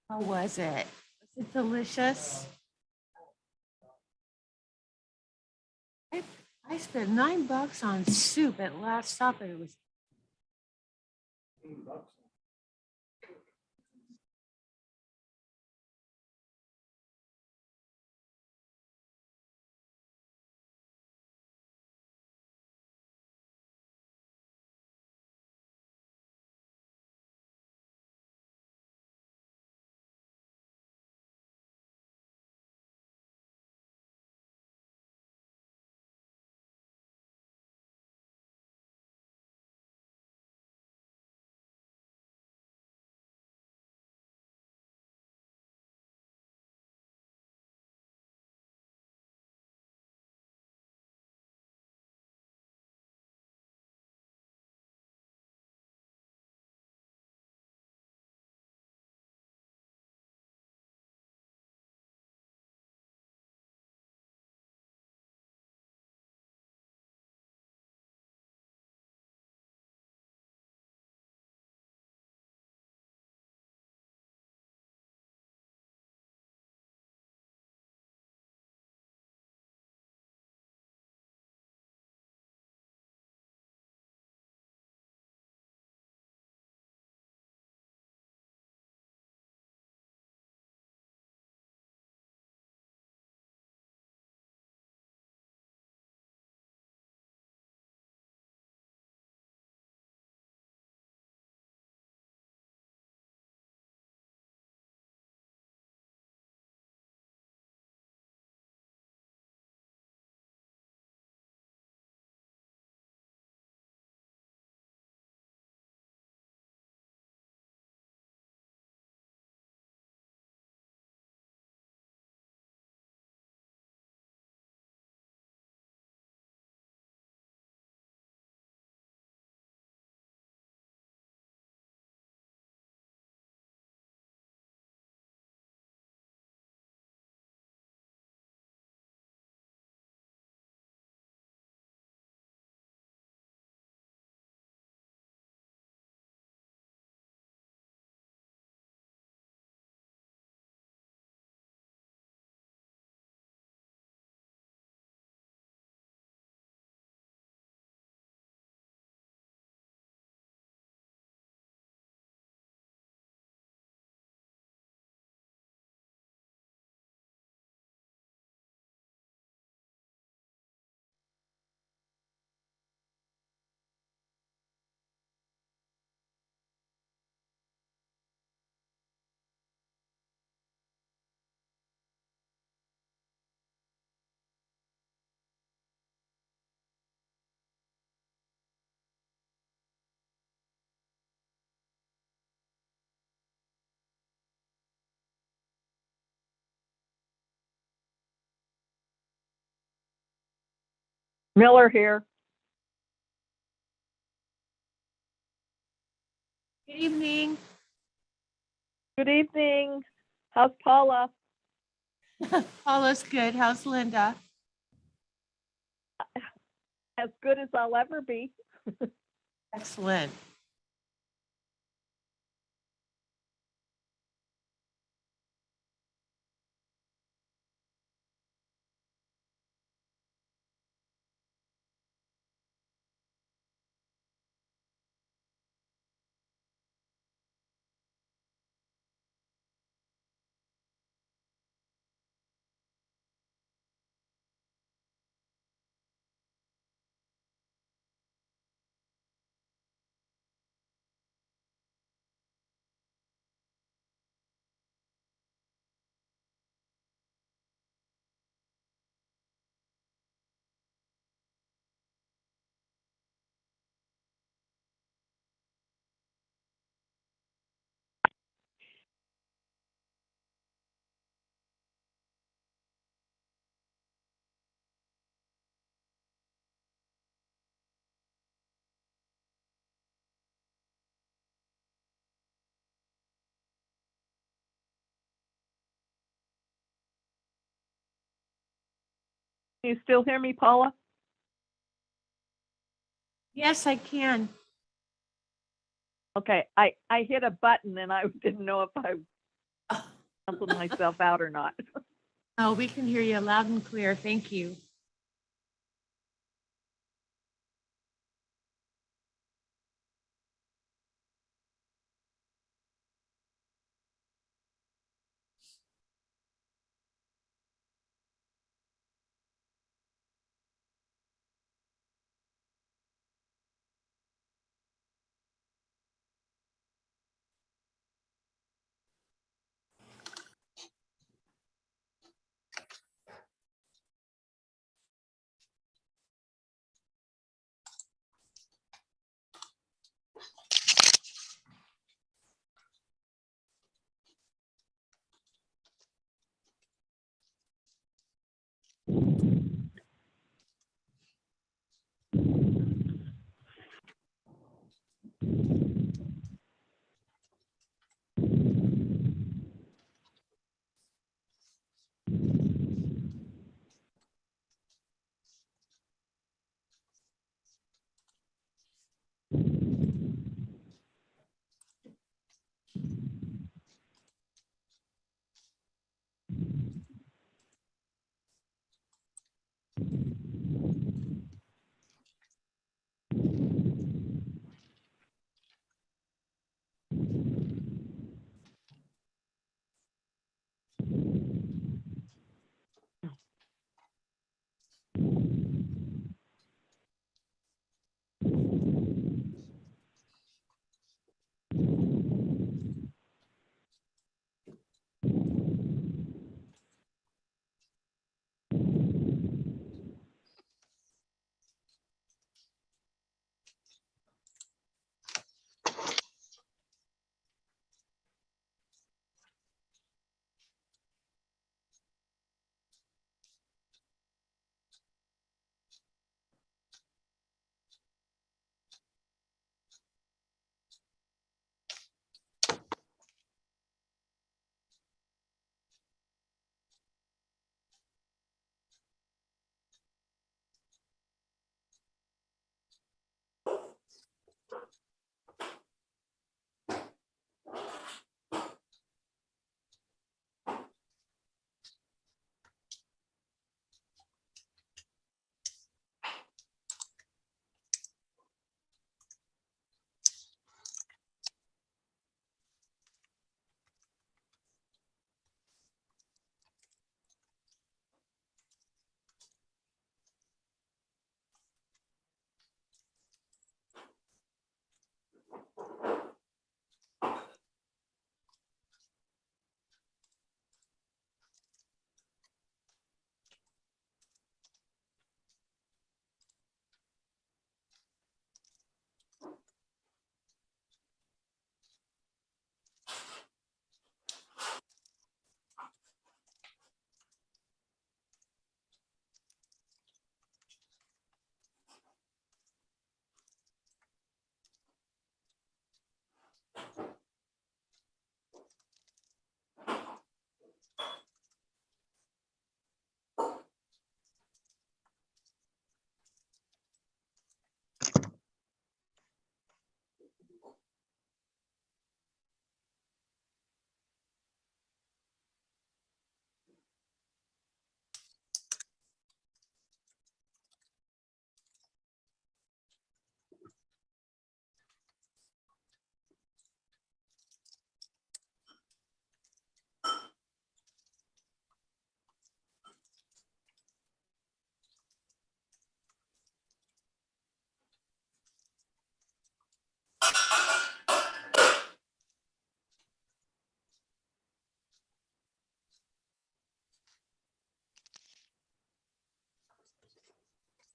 How was it? Was it delicious? I, I spent $9 on soup at last stop and it was Miller here. good evening. Good evening. How's Paula? Paula's good. How's Linda? As good as I'll ever be. Excellent. Can you still hear me, Paula? Yes, I can. Okay, I hit a button and I didn't know if I Cancel myself out or not. Oh, we can hear you loud and clear. Thank you.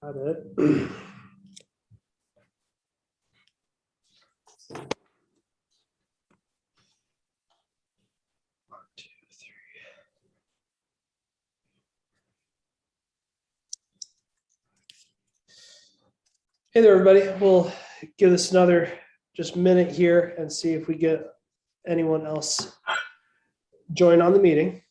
Got it. Hey there, everybody. We'll give this another just minute here and see if we get anyone else join on the meeting.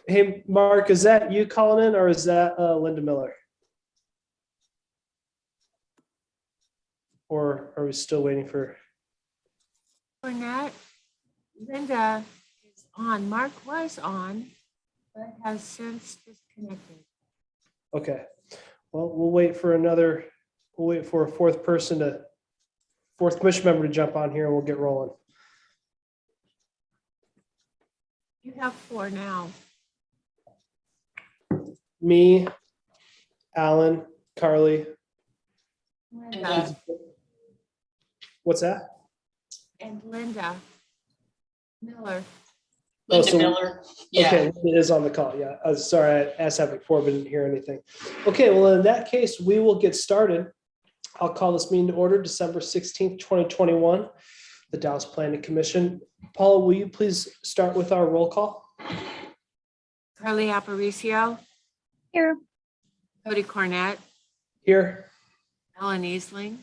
Hey, Mark, is that you calling in or is that Linda Miller? Or are we still waiting for? Cornette, Linda is on. Mark was on, but has since disconnected. Okay, well, we'll wait for a fourth commission member to jump on here and we'll get rolling. You have 4 now. Me, Alan, Carly. Linda What's that? and Linda Miller. Oh, Linda so- Miller. Yeah. Okay, it is on the call. Yeah, I was sorry, I asked that before, but didn't hear anything. Okay, well, in that case, we will get started. I'll call this meeting to order, December 16th, 2021, the Dallas Planning Commission. Paula, will you please start with our roll call? Carly Aparicio. Here. Cody Cornette. Here. Ellen Easling.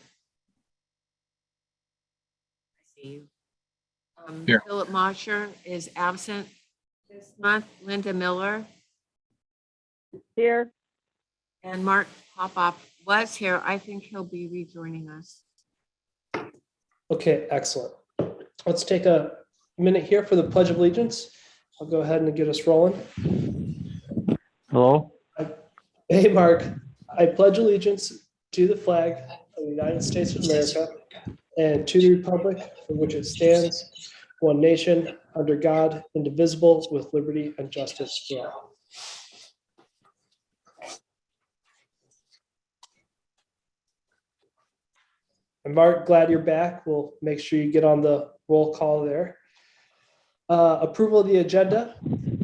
I see you. Here. Philip Mosher is absent this month. Linda Miller Here. and Mark Popoff was here. I think he'll be rejoining us. Okay, excellent. Let's take a minute here for the Pledge of Allegiance. I'll go ahead and get us rolling. Hello? Hey, Mark, I pledge allegiance to the flag of the United States of America and to the republic for which it stands, one nation, under God, indivisible, with liberty and justice for all. And Mark, glad you're back. We'll make sure you get on the roll call there. Approval of the agenda.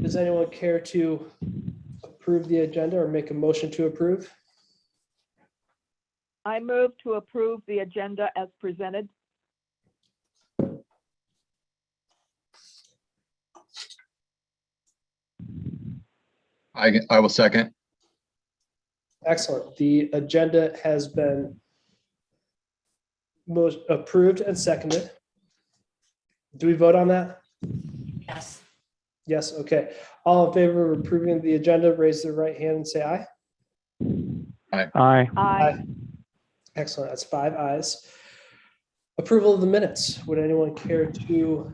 Does anyone care to approve the agenda or make a motion to approve? I move to approve the agenda as presented. I will second. Excellent. The agenda has been most approved and seconded. Do we vote on that? Yes. Yes, okay. All in favor of approving the agenda, raise their right hand and say aye. Aye. Aye. Excellent, that's 5 ayes. Approval of the minutes. Would anyone care to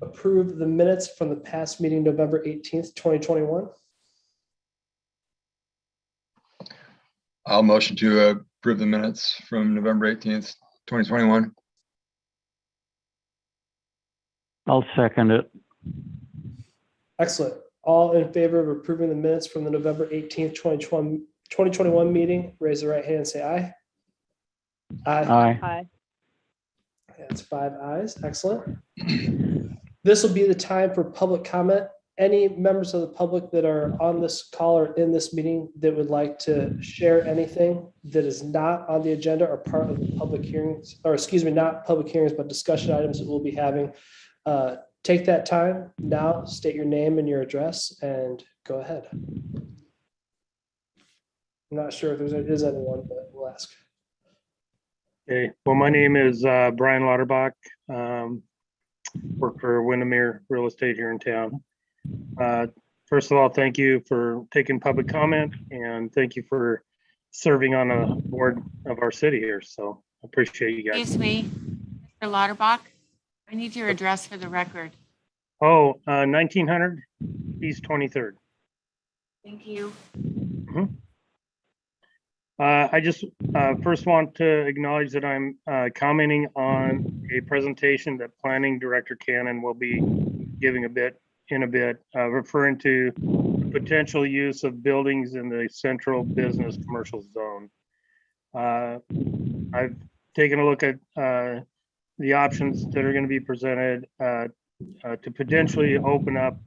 approve the minutes from the past meeting, November 18th, 2021? I'll motion to approve the minutes from November 18th, 2021. I'll second it. Excellent. All in favor of approving the minutes from the November 18th, 2021 meeting, raise the right hand and say aye. Aye. Aye. Aye. That's 5 ayes. Excellent. This will be the time for public comment. Any members of the public that are on this call or in this meeting that would like to share anything that is not on the agenda or part of the public hearings, or excuse me, not public hearings, but discussion items that we'll be having, take that time now, state your name and your address, and go ahead. I'm not sure if there is anyone, but we'll ask. Okay, well, my name is Brian Lauterbach. Work for Windermere Real Estate here in town. First of all, thank you for taking public comment and thank you for serving on a board of our city here. So I appreciate you guys. Excuse me, Mr. Lauterbach. I need your address for the record. Oh, 1900 East 23rd. Thank you. I just first want to acknowledge that I'm commenting on a presentation that Planning Director Cannon will be giving in a bit, referring to the potential use of buildings in the central business commercial zone. I've taken a look at the options that are going to be presented to potentially open up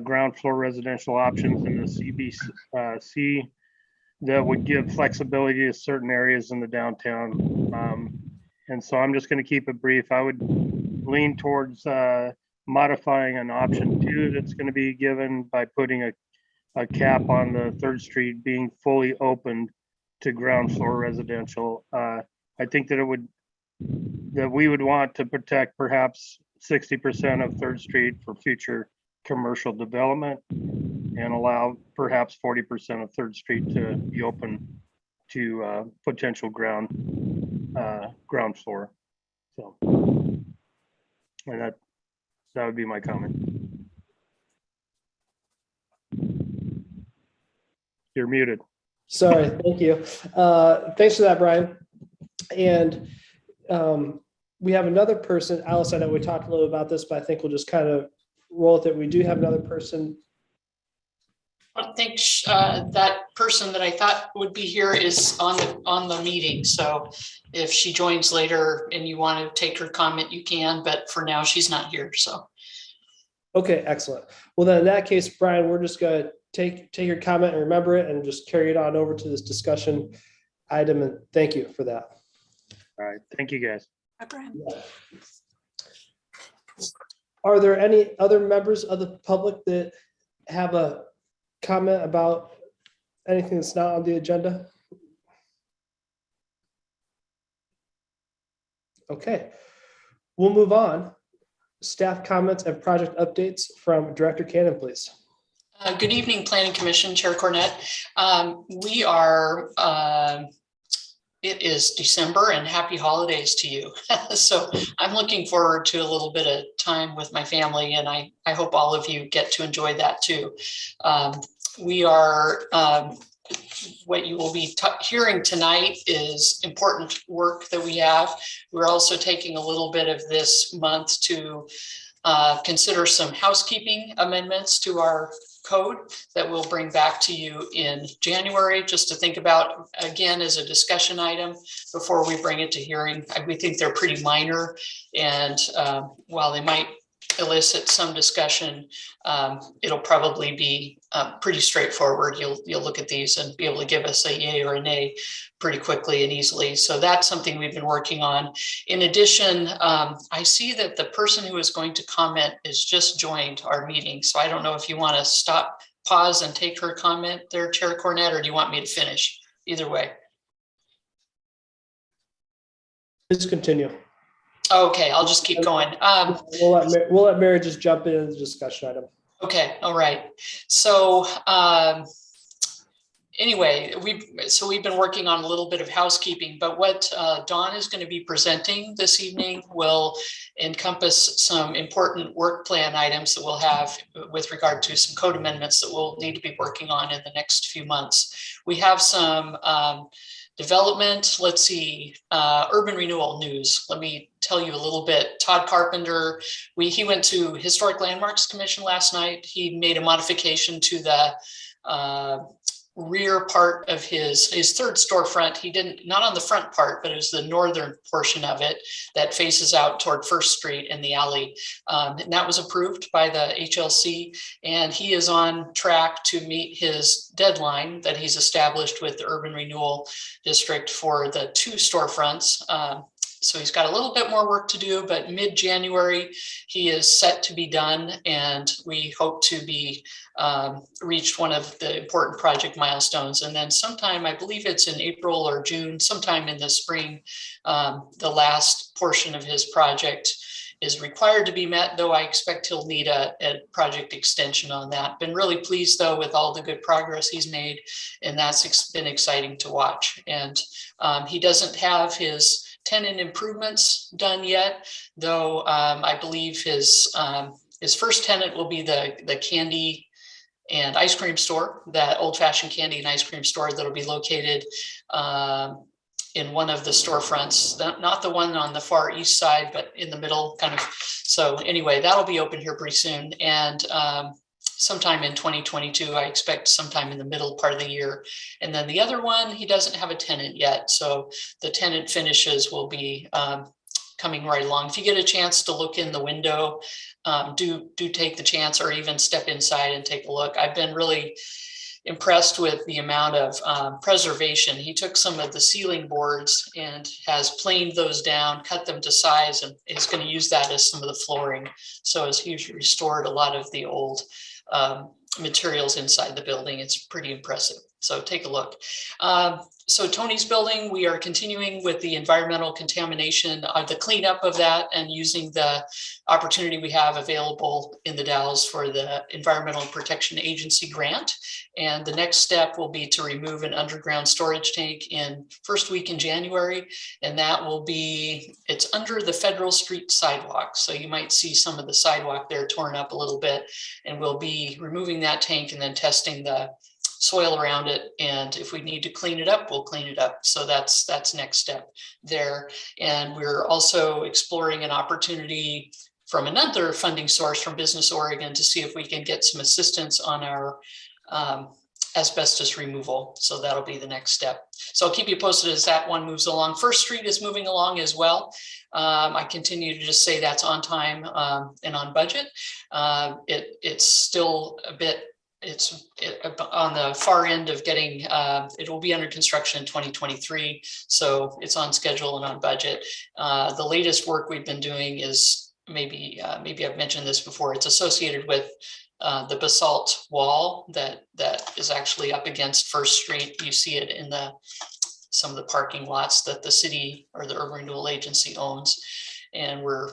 ground floor residential options in the CBC that would give flexibility to certain areas in the downtown. And so I'm just going to keep it brief. I would lean towards modifying an option 2 that's going to be given by putting a cap on the 3rd Street being fully opened to ground floor residential. I think that we would want to protect perhaps 60% of 3rd Street for future commercial development and allow perhaps 40% of 3rd Street to be open to potential ground floor. So, and that would be my comment. You're muted. Sorry, thank you. Thanks for that, Brian. And we have another person, Alice, I know we talked a little about this, but I think we'll just kind of roll with it. We do have another person. I think that person that I thought would be here is on the meeting. So if she joins later and you want to take her comment, you can, but for now she's not here. So. Okay, excellent. Well, then in that case, Brian, we're just going to take your comment and remember it and just carry it on over to this discussion item. And thank you for that. All right. Thank you, guys. Hi, Brian. Are there any other members of the public that have a comment about anything that's not on the agenda? Okay, we'll move on. Staff comments and project updates from Director Cannon, please. Good evening, Planning Commission, Chair Cornett. We are, it is December and happy holidays to you. So I'm looking forward to a little bit of time with my family, and I hope all of you get to enjoy that too. We are, what you will be hearing tonight is important work that we have. We're also taking a little bit of this month to consider some housekeeping amendments to our code that we'll bring back to you in January, just to think about, again, as a discussion item before we bring it to hearing. We think they're pretty minor, and while they might elicit some discussion, it'll probably be pretty straightforward. You'll look at these and be able to give us a yay or a nay pretty quickly and easily. So that's something we've been working on. In addition, I see that the person who is going to comment is just joined our meeting. So I don't know if you want to pause and take her comment there, Chair Cornett, or do you want me to finish? Either way. Please continue. Okay, I'll just keep going. We'll let Mary just jump into the discussion item. Okay, all right. So anyway, we've been working on a little bit of housekeeping, but what Dawn is going to be presenting this evening will encompass some important work plan items that we'll have with regard to some code amendments that we'll need to be working on in the next few months. We have some development, let's see, urban renewal news. Let me tell you a little bit. Todd Carpenter, he went to Historic Landmarks Commission last night. He made a modification to the rear part of his third storefront. He didn't, not on the front part, but it was the northern portion of it that faces out toward First Street and the alley. And that was approved by the HLC, and he is on track to meet his deadline that he's established with the Urban Renewal District for the 2 storefronts. So he's got a little bit more work to do, but mid-January, he is set to be done, and we hope to be reached one of the important project milestones. And then sometime, I believe it's in April or June, sometime in the spring, the last portion of his project is required to be met, though I expect he'll need a project extension on that. Been really pleased though with all the good progress he's made, and that's been exciting to watch. And he doesn't have his tenant improvements done yet, though I believe his first tenant will be the candy and ice cream store, that old-fashioned candy and ice cream store that'll be located in one of the storefronts, not the one on the far east side, but in the middle kind of. So anyway, that'll be open here pretty soon. And sometime in 2022, I expect sometime in the middle part of the year. And then the other one, he doesn't have a tenant yet. So the tenant finishes will be coming right along. If you get a chance to look in the window, do take the chance, or even step inside and take a look. I've been really impressed with the amount of preservation. He took some of the ceiling boards and has planed those down, cut them to size, and is going to use that as some of the flooring. So as he's restored a lot of the old materials inside the building, it's pretty impressive. So take a look. So Tony's building, we are continuing with the environmental contamination, the cleanup of that, and using the opportunity we have available in the Dalles for the Environmental Protection Agency grant. And the next step will be to remove an underground storage tank in first week in January. And that will be, it's under the Federal Street sidewalk. So you might see some of the sidewalk there torn up a little bit, and we'll be removing that tank and then testing the soil around it. And if we need to clean it up, we'll clean it up. So that's next step there. And we're also exploring an opportunity from another funding source from Business Oregon to see if we can get some assistance on our asbestos removal. So that'll be the next step. So I'll keep you posted as that one moves along. First Street is moving along as well. I continue to just say that's on time and on budget. It's still a bit, it's on the far end of getting, it will be under construction in 2023. So it's on schedule and on budget. The latest work we've been doing is maybe I've mentioned this before. It's associated with the basalt wall that is actually up against First Street. You see it in some of the parking lots that the city or the Urban Renewal Agency owns. And we're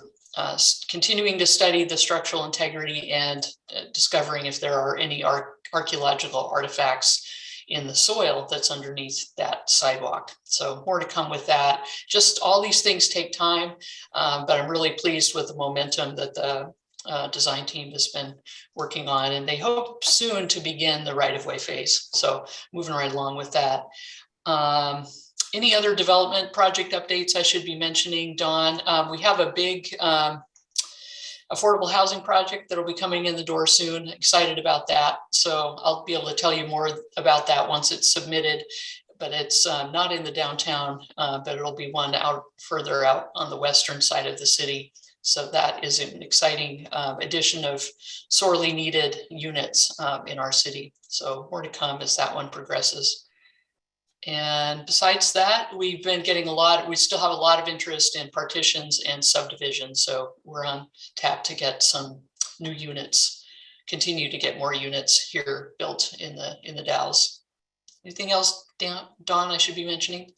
continuing to study the structural integrity and discovering if there are any archaeological artifacts in the soil that's underneath that sidewalk. So more to come with that. Just all these things take time, but I'm really pleased with the momentum that the design team has been working on, and they hope soon to begin the right-of-way phase. So moving right along with that. Any other development project updates I should be mentioning, Dawn? We have a big affordable housing project that will be coming in the door soon. Excited about that. So I'll be able to tell you more about that once it's submitted, but it's not in the downtown, but it'll be one further out on the western side of the city. So that is an exciting addition of sorely needed units in our city. So more to come as that one progresses. And besides that, we've been getting we still have a lot of interest in partitions and subdivisions. So we're on tap to get some new units, continue to get more units here built in the Dalles. Anything else, Dawn, I should be mentioning?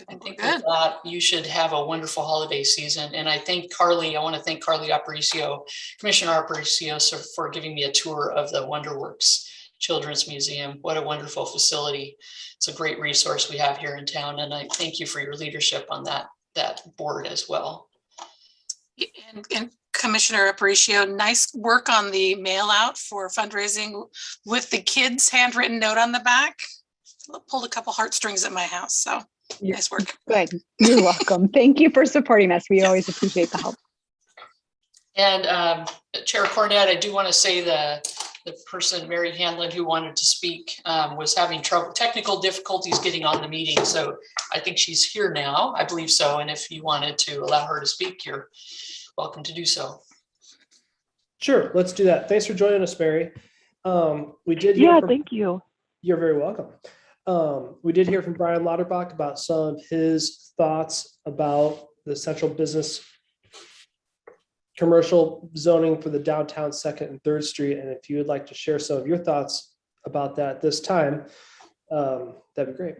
I think with that, you should have a wonderful holiday season. And I want to thank Carly Aparicio, Commissioner Aparicio, for giving me a tour of the Wonderworks Children's Museum. What a wonderful facility. It's a great resource we have here in town. And I thank you for your leadership on that board as well. And Commissioner Aparicio, nice work on the mail out for fundraising with the kids' handwritten note on the back. Pulled a couple heartstrings at my house. So nice work. Good. You're welcome. Thank you for supporting us. We always appreciate the help. And Chair Cornett, I do want to say the person, Mary Hanlon, who wanted to speak was having technical difficulties getting on the meeting. So I think she's here now. I believe so. And if you wanted to allow her to speak, you're welcome to do so. Sure, let's do that. Thanks for joining us, Mary. We did. Thank you. You're very welcome. We did hear from Brian Lauterbach about some of his thoughts about the central business commercial zoning for the downtown 2nd and 3rd Street. And if you would like to share some of your thoughts about that this time, that'd be great.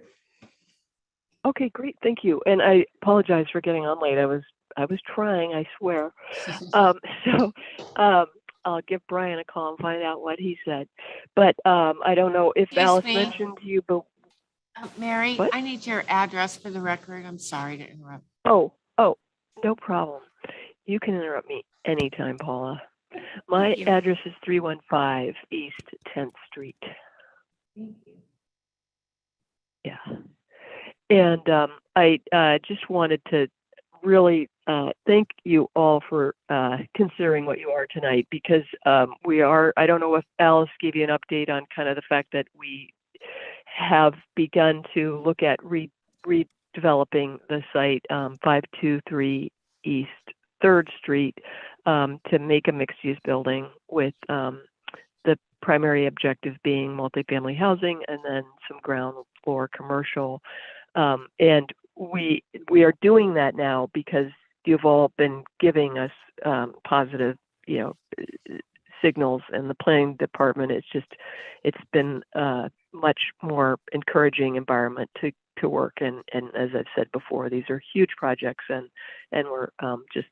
Okay, great. Thank you. And I apologize for getting on late. I was trying, I swear. I'll give Brian a call and find out what he said. But I don't know if Excuse Alice me. mentioned to you, but Mary, What? I need your address for the record. I'm sorry to interrupt. oh, no problem. You can interrupt me anytime, Paula. My Thank you. address is 315 East 10th Street. Thank you. Yeah. And I just wanted to really thank you all for considering what you are tonight, because we are, I don't know if Alice gave you an update on kind of the fact that we have begun to look at redeveloping the site 523 East 3rd Street to make a mixed-use building with the primary objective being multifamily housing and then some ground floor commercial. And we are doing that now because you've all been giving us positive, signals, and the planning department. It's been a much more encouraging environment to work. And as I've said before, these are huge projects, and we're just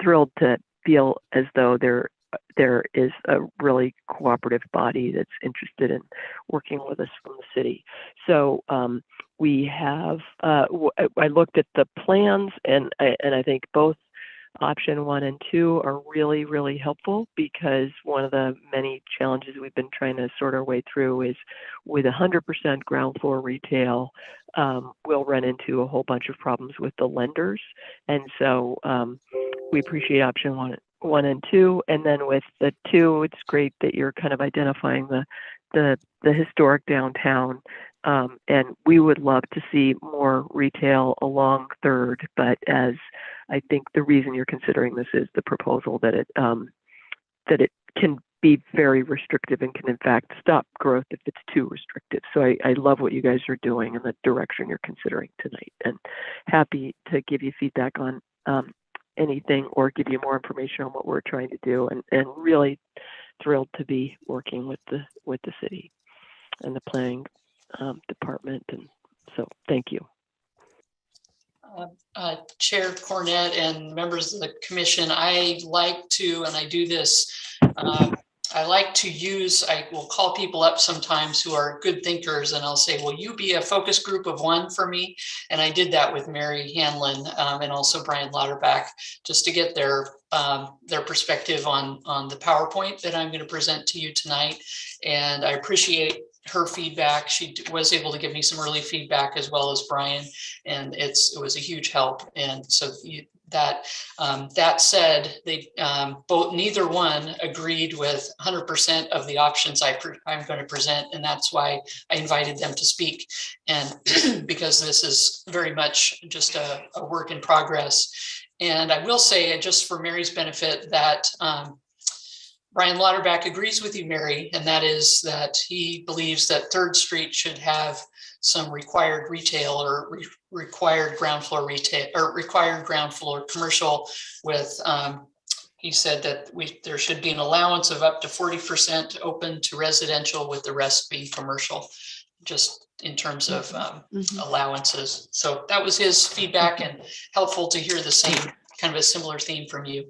thrilled to feel as though there is a really cooperative body that's interested in working with us from the city. So we have, I looked at the plans, and I think both option 1 and 2 are really, really helpful, because one of the many challenges we've been trying to sort our way through is with 100% ground floor retail, we'll run into a whole bunch of problems with the lenders. And so we appreciate option 1 and 2. And then with the 2, it's great that you're kind of identifying the historic downtown. And we would love to see more retail along 3rd, but as I think the reason you're considering this is the proposal that it can be very restrictive and can in fact stop growth if it's too restrictive. So I love what you guys are doing and the direction you're considering tonight, and happy to give you feedback on anything or give you more information on what we're trying to do, and really thrilled to be working with the city and the planning department. And so thank you. Chair Cornett and members of the commission, I like to, and I do this, I like to use, I will call people up sometimes who are good thinkers, and I'll say, will you be a focus group of 1 for me? And I did that with Mary Hanlon and also Brian Lauterbach, just to get their perspective on the PowerPoint that I'm going to present to you tonight. And I appreciate her feedback. She was able to give me some early feedback, as well as Brian, and it was a huge help. And so that said, they neither one agreed with 100% of the options I'm going to present, and that's why I invited them to speak. And because this is very much just a work in progress. And I will say, just for Mary's benefit, that Brian Lauterbach agrees with you, Mary, and that is that he believes that 3rd Street should have some required retail or required ground floor retail or required ground floor commercial with, he said that there should be an allowance of up to 40% open to residential, with the rest being commercial, just in terms of allowances. So that was his feedback, and helpful to hear the same kind of a similar theme from you.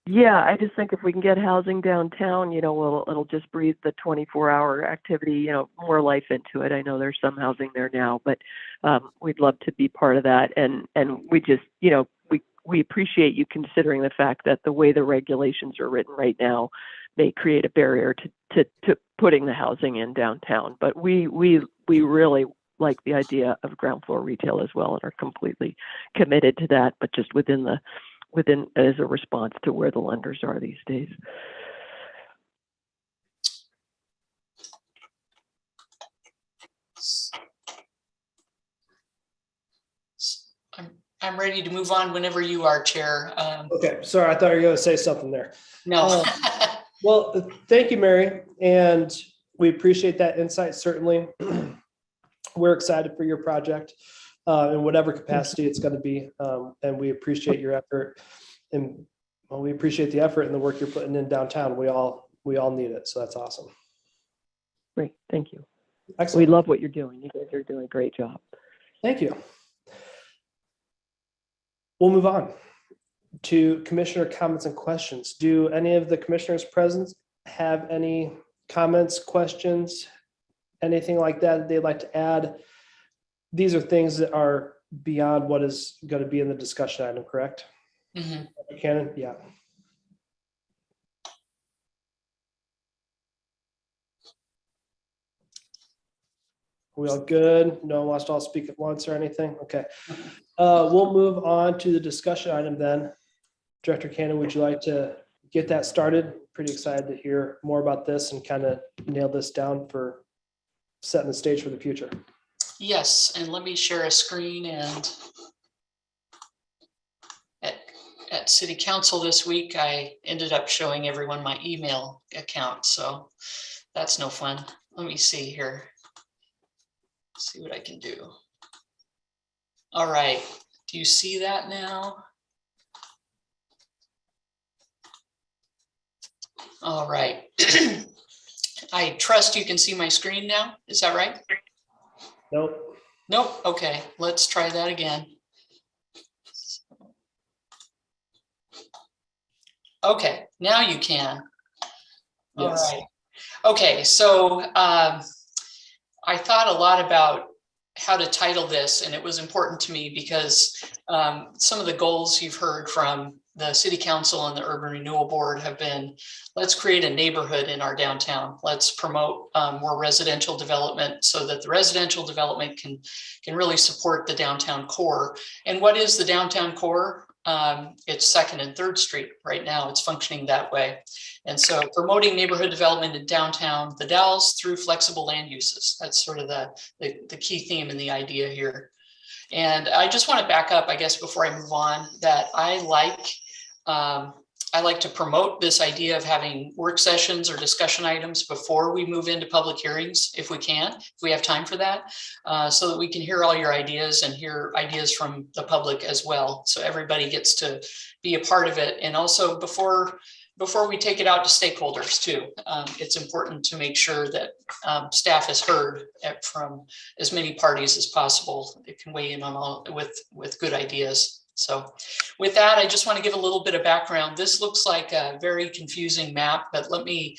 Yeah, I just think if we can get housing downtown, it'll just breathe the 24-hour activity, more life into it. I know there's some housing there now, but we'd love to be part of that. And we just, we appreciate you considering the fact that the way the regulations are written right now may create a barrier to putting the housing in downtown. But we really like the idea of ground floor retail as well, and are completely committed to that, but just within as a response to where the lenders are these days. I'm ready to move on whenever you are, Chair. Okay, sorry, I thought you were going to say something there. No. Well, thank you, Mary, and we appreciate that insight, certainly. We're excited for your project in whatever capacity it's going to be, and we appreciate your effort, and we appreciate the effort and the work you're putting in downtown. We all need it, so that's awesome. Great, thank you. Excellent. We love what you're doing. You guys are doing a great job. Thank you. We'll move on to commissioner comments and questions. Do any of the commissioners present have any comments, questions, anything like that they'd like to add? These are things that are beyond what is going to be in the discussion item, correct? Mm-hmm. Cannon? Yeah. We all good? No one wants to all speak at once or anything? Okay. We'll move on to the discussion item then. Director Cannon, would you like to get that started? Pretty excited to hear more about this and kind of nail this down for setting the stage for the future. Yes, and let me share a screen, and at at city council this week, I ended up showing everyone my email account. So that's no fun. Let me see here. See what I can do. All right. Do you see that now? All right. I trust you can see my screen now. Is that right? Nope. Nope. Okay, let's try that again. Okay, now you can. All Yes. right. Okay, so I thought a lot about how to title this, and it was important to me because some of the goals you've heard from the City Council and the Urban Renewal Board have been, let's create a neighborhood in our downtown. Let's promote more residential development so that the residential development can really support the downtown core. And what is the downtown core? It's 2nd and 3rd Street right now. It's functioning that way. And so promoting neighborhood development in downtown, the Dalles through flexible land uses. That's sort of the key theme and the idea here. And I just want to back up, I guess, before I move on, that I like to promote this idea of having work sessions or discussion items before we move into public hearings, if we can, if we have time for that, so that we can hear all your ideas and hear ideas from the public as well. So everybody gets to be a part of it. And also before we take it out to stakeholders too, it's important to make sure that staff is heard from as many parties as possible. It can weigh in on all with good ideas. So with that, I just want to give a little bit of background. This looks like a very confusing map, but let me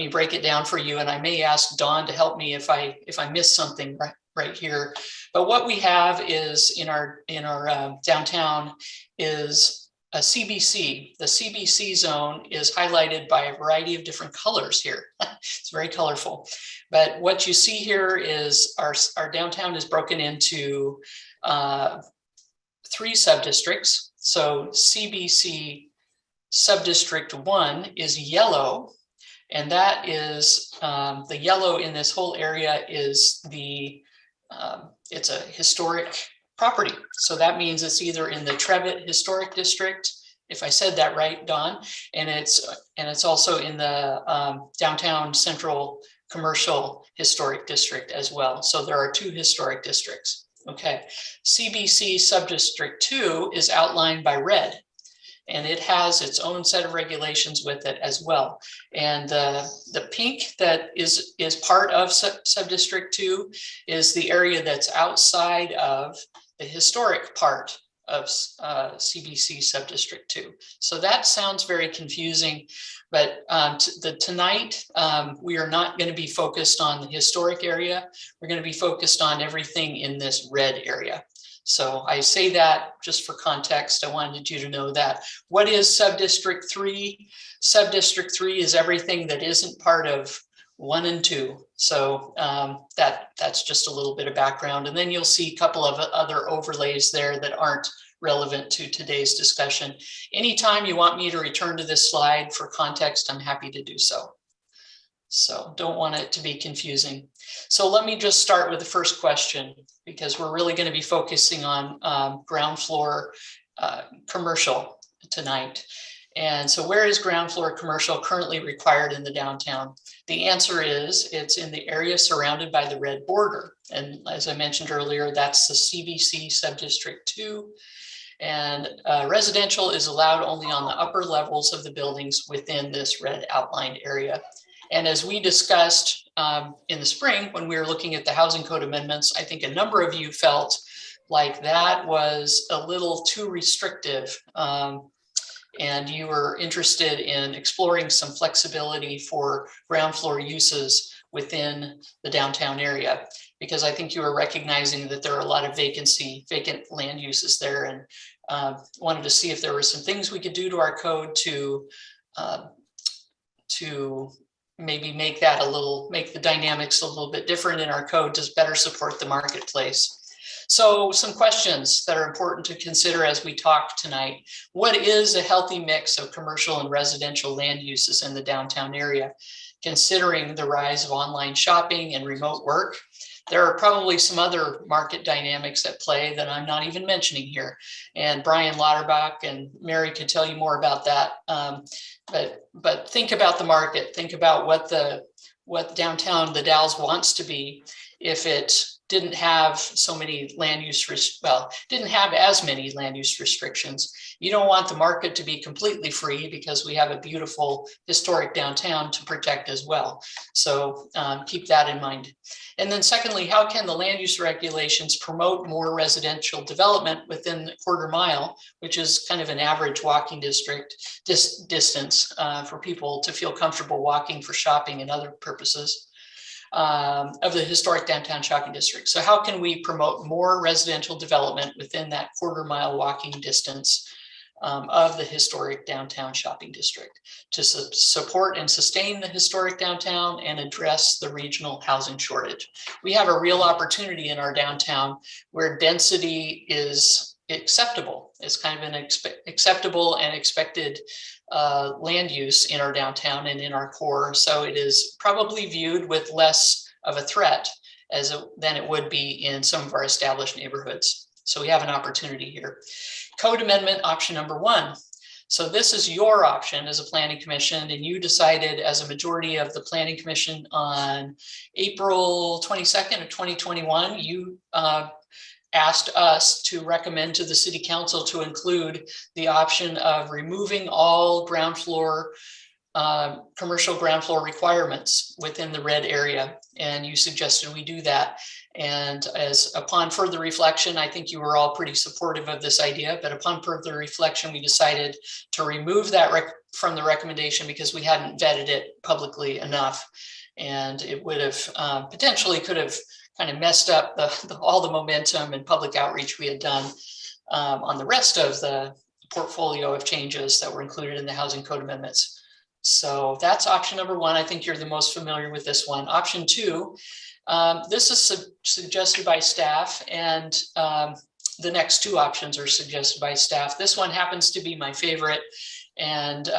break it down for you. And I may ask Dawn to help me if I miss something right here. But what we have is in our downtown is a CBC. The CBC zone is highlighted by a variety of different colors here. It's very colorful. But what you see here is our downtown is broken into 3 subdistricts. So CBC subdistrict 1 is yellow, and that is the yellow in this whole area is it's a historic property. So that means it's either in the Trevitt Historic District, if I said that right, Dawn, and it's also in the Downtown Central Commercial Historic District as well. So there are 2 historic districts. Okay, CBC subdistrict 2 is outlined by red, and it has its own set of regulations with it as well. And the pink that is part of subdistrict 2 is the area that's outside of the historic part of CBC subdistrict 2. So that sounds very confusing, but tonight we are not going to be focused on the historic area. We're going to be focused on everything in this red area. So I say that just for context. I wanted you to know that. What is subdistrict 3? Subdistrict 3 is everything that isn't part of 1 and 2. So that's just a little bit of background. And then you'll see a couple of other overlays there that aren't relevant to today's discussion. Anytime you want me to return to this slide for context, I'm happy to do so. So don't want it to be confusing. So let me just start with the first question, because we're really going to be focusing on ground floor commercial tonight. And so where is ground floor commercial currently required in the downtown? The answer is it's in the area surrounded by the red border. And as I mentioned earlier, that's the CBC subdistrict 2. And residential is allowed only on the upper levels of the buildings within this red outlined area. And as we discussed in the spring, when we were looking at the housing code amendments, I think a number of you felt like that was a little too restrictive. And you were interested in exploring some flexibility for ground floor uses within the downtown area, because I think you were recognizing that there are a lot of vacant land uses there, and wanted to see if there were some things we could do to our code to maybe make the dynamics a little bit different in our code to better support the marketplace. So some questions that are important to consider as we talk tonight. What is a healthy mix of commercial and residential land uses in the downtown area? considering the rise of online shopping and remote work. There are probably some other market dynamics at play that I'm not even mentioning here. And Brian Lauterbach and Mary can tell you more about that. But think about the market. Think about what downtown the Dalles wants to be if it didn't have so many didn't have as many land use restrictions. You don't want the market to be completely free because we have a beautiful historic downtown to protect as well. So keep that in mind. And then secondly, how can the land use regulations promote more residential development within the quarter mile, which is kind of an average walking distance for people to feel comfortable walking for shopping and other purposes of the historic downtown shopping district. So how can we promote more residential development within that quarter mile walking distance of the historic downtown shopping district to support and sustain the historic downtown and address the regional housing shortage? We have a real opportunity in our downtown where density is acceptable. It's kind of an acceptable and expected land use in our downtown and in our core. So it is probably viewed with less of a threat than it would be in some of our established neighborhoods. So we have an opportunity here. Code amendment option number 1. So this is your option as a planning commission, and you decided as a majority of the planning commission on April 22nd of 2021, you asked us to recommend to the city council to include the option of removing all ground floor, commercial ground floor requirements within the red area. And you suggested we do that. And upon further reflection, I think you were all pretty supportive of this idea, but upon further reflection, we decided to remove that from the recommendation because we hadn't vetted it publicly enough. And it would have potentially could have kind of messed up all the momentum and public outreach we had done on the rest of the portfolio of changes that were included in the housing code amendments. So that's option number 1. I think you're the most familiar with this one. Option 2, this is suggested by staff, and the next 2 options are suggested by staff. This one happens to be my favorite, and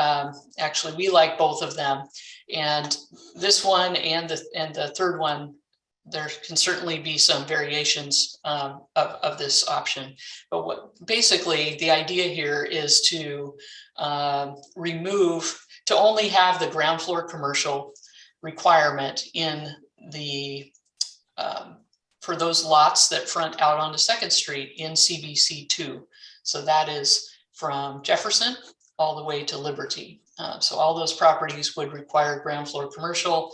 actually we like both of them. And this one and the third one, there can certainly be some variations of this option. But basically the idea here is to to only have the ground floor commercial requirement in the for those lots that front out onto 2nd Street in CBC2. So that is from Jefferson all the way to Liberty. So all those properties would require ground floor commercial.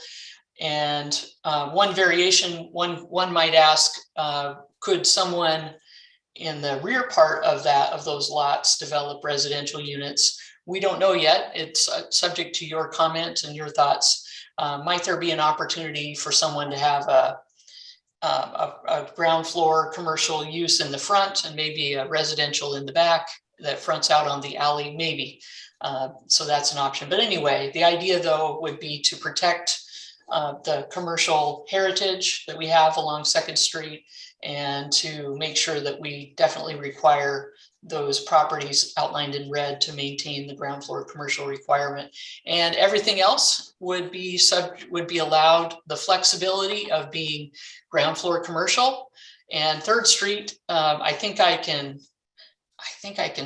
And one variation, one might ask, could someone in the rear part of those lots develop residential units? We don't know yet. It's subject to your comment and your thoughts. Might there be an opportunity for someone to have a ground floor commercial use in the front and maybe a residential in the back that fronts out on the alley? Maybe. So that's an option. But anyway, the idea though would be to protect the commercial heritage that we have along 2nd Street and to make sure that we definitely require those properties outlined in red to maintain the ground floor commercial requirement. And everything else would be allowed the flexibility of being ground floor commercial. And 3rd Street, I think I can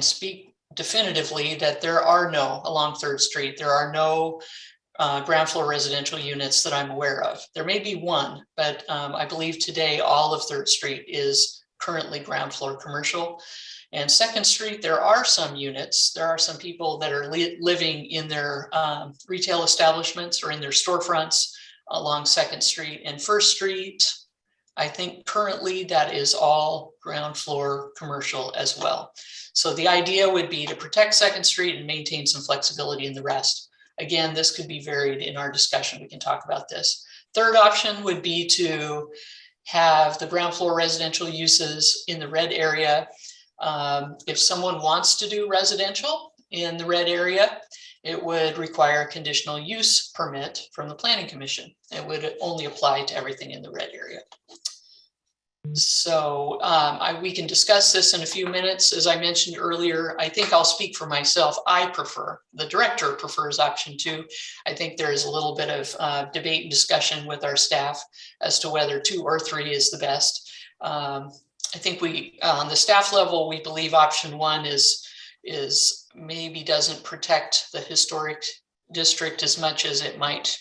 speak definitively that there are along 3rd Street, there are no ground floor residential units that I'm aware of. There may be one, but I believe today all of 3rd Street is currently ground floor commercial. And 2nd Street, there are some units. There are some people that are living in their retail establishments or in their storefronts along 2nd Street. And 1st Street, I think currently that is all ground floor commercial as well. So the idea would be to protect 2nd Street and maintain some flexibility in the rest. Again, this could be varied in our discussion. We can talk about this. Third option would be to have the ground floor residential uses in the red area. If someone wants to do residential in the red area, it would require a conditional use permit from the Planning Commission. It would only apply to everything in the red area. So we can discuss this in a few minutes. As I mentioned earlier, I think I'll speak for myself. The director prefers option 2. I think there is a little bit of debate and discussion with our staff as to whether 2 or 3 is the best. I think on the staff level, we believe option 1 is maybe doesn't protect the historic district as much as it might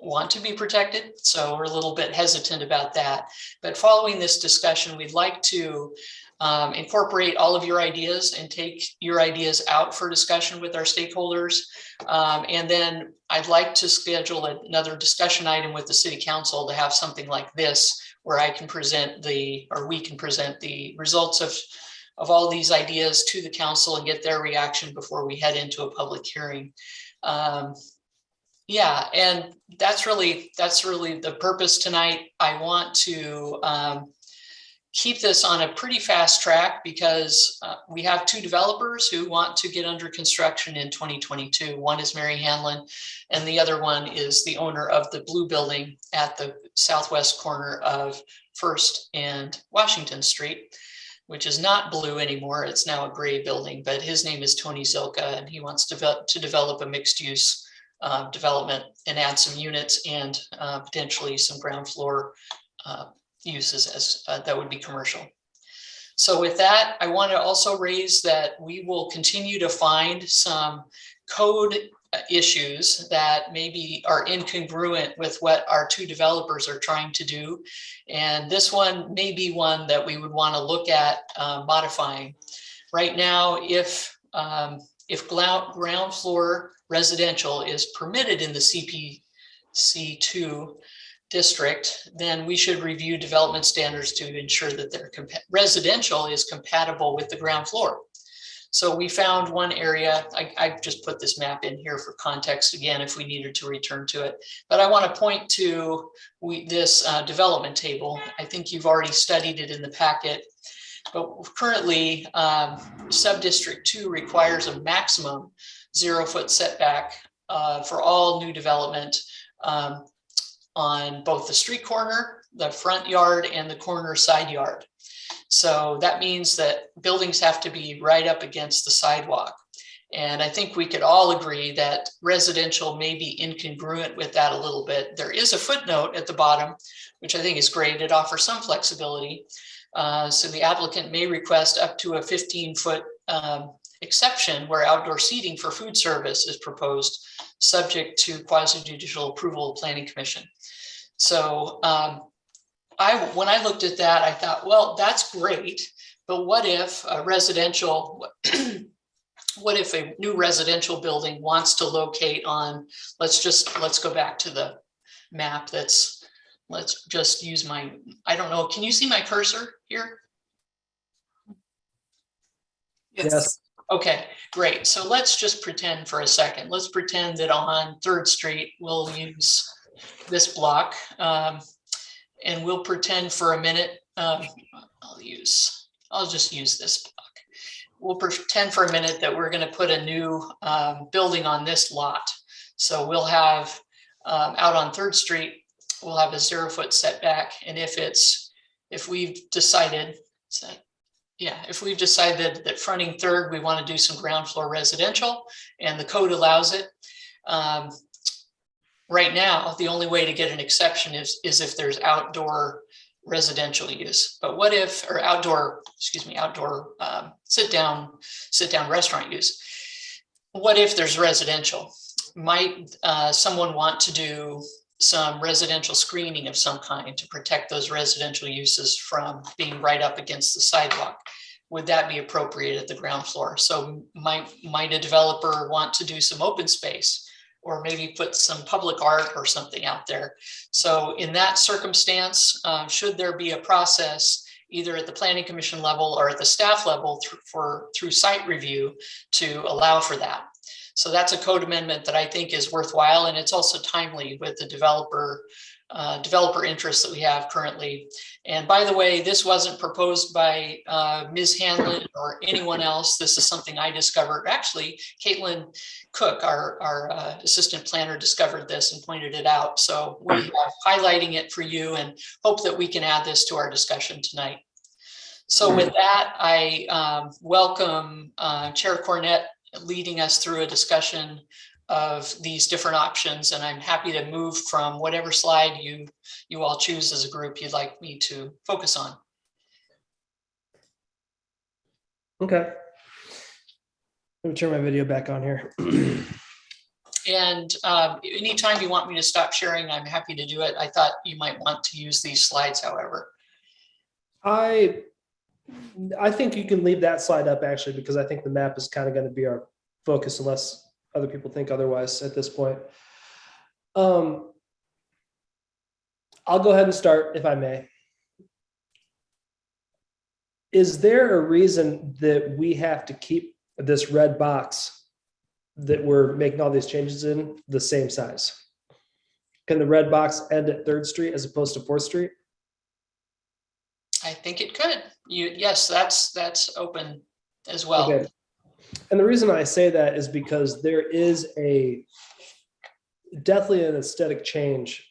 want to be protected. So we're a little bit hesitant about that. But following this discussion, we'd like to incorporate all of your ideas and take your ideas out for discussion with our stakeholders. And then I'd like to schedule another discussion item with the city council to have something like this, where we can present the results of all these ideas to the council and get their reaction before we head into a public hearing. Yeah, and that's really the purpose tonight. I want to keep this on a pretty fast track because we have 2 developers who want to get under construction in 2022. One is Mary Hanlon, and the other one is the owner of the blue building at the southwest corner of First and Washington Street, which is not blue anymore. It's now a gray building, but his name is Tony Zilka, and he wants to develop a mixed-use development and add some units and potentially some ground floor uses as that would be commercial. So with that, I want to also raise that we will continue to find some code issues that maybe are incongruent with what our 2 developers are trying to do. And this one may be one that we would want to look at modifying. Right now, if ground floor residential is permitted in the CPC2 district, then we should review development standards to ensure that their residential is compatible with the ground floor. So we found one area, I just put this map in here for context again, if we needed to return to it. But I want to point to this development table. I think you've already studied it in the packet. But currently, Subdistrict 2 requires a maximum 0-foot setback for all new development on both the street corner, the front yard, and the corner side yard. So that means that buildings have to be right up against the sidewalk. And I think we could all agree that residential may be incongruent with that a little bit. There is a footnote at the bottom, which I think is great. It offers some flexibility. So the applicant may request up to a 15-foot exception where outdoor seating for food service is proposed, subject to quasi-judicial approval of Planning Commission. So when I looked at that, I thought, well, that's great, but what if a residential, what if a new residential building wants to locate on, let's go back to the map let's just use I don't know, can you see my cursor here? Yes. Okay, great. So let's just pretend for a second. Let's pretend that on 3rd Street, we'll use this block and we'll pretend for a minute. I'll just use this block. We'll pretend for a minute that we're going to put a new building on this lot. So we'll have out on 3rd Street, we'll have a 0-foot setback. And if we've decided that fronting 3rd, we want to do some ground floor residential and the code allows it. Right now, the only way to get an exception is if there's outdoor residential use. But what if, or outdoor sit down restaurant use. What if there's residential? Might someone want to do some residential screening of some kind to protect those residential uses from being right up against the sidewalk? Would that be appropriate at the ground floor? So might a developer want to do some open space or maybe put some public art or something out there? So in that circumstance, should there be a process either at the Planning Commission level or at the staff level through site review to allow for that? So that's a code amendment that I think is worthwhile, and it's also timely with the developer developer interests that we have currently. And by the way, this wasn't proposed by Ms. Hanlon or anyone else. This is something I discovered. Actually, Caitlin Cook, our assistant planner, discovered this and pointed it out. So we are highlighting it for you and hope that we can add this to our discussion tonight. So with that, I welcome Chair Cornett leading us through a discussion of these different options, and I'm happy to move from whatever slide you all choose as a group you'd like me to focus on. Okay. Let me turn my video back on here. And anytime you want me to stop sharing, I'm happy to do it. I thought you might want to use these slides, however. I think you can leave that slide up actually, because I think the map is kind of going to be our focus unless other people think otherwise at this point. I'll go ahead and start if I may. Is there a reason that we have to keep this red box that we're making all these changes in the same size? Can the red box end at 3rd Street as opposed to 4th Street? I think it could. Yes, that's open as well. Okay. And the reason I say that is because there is definitely an aesthetic change.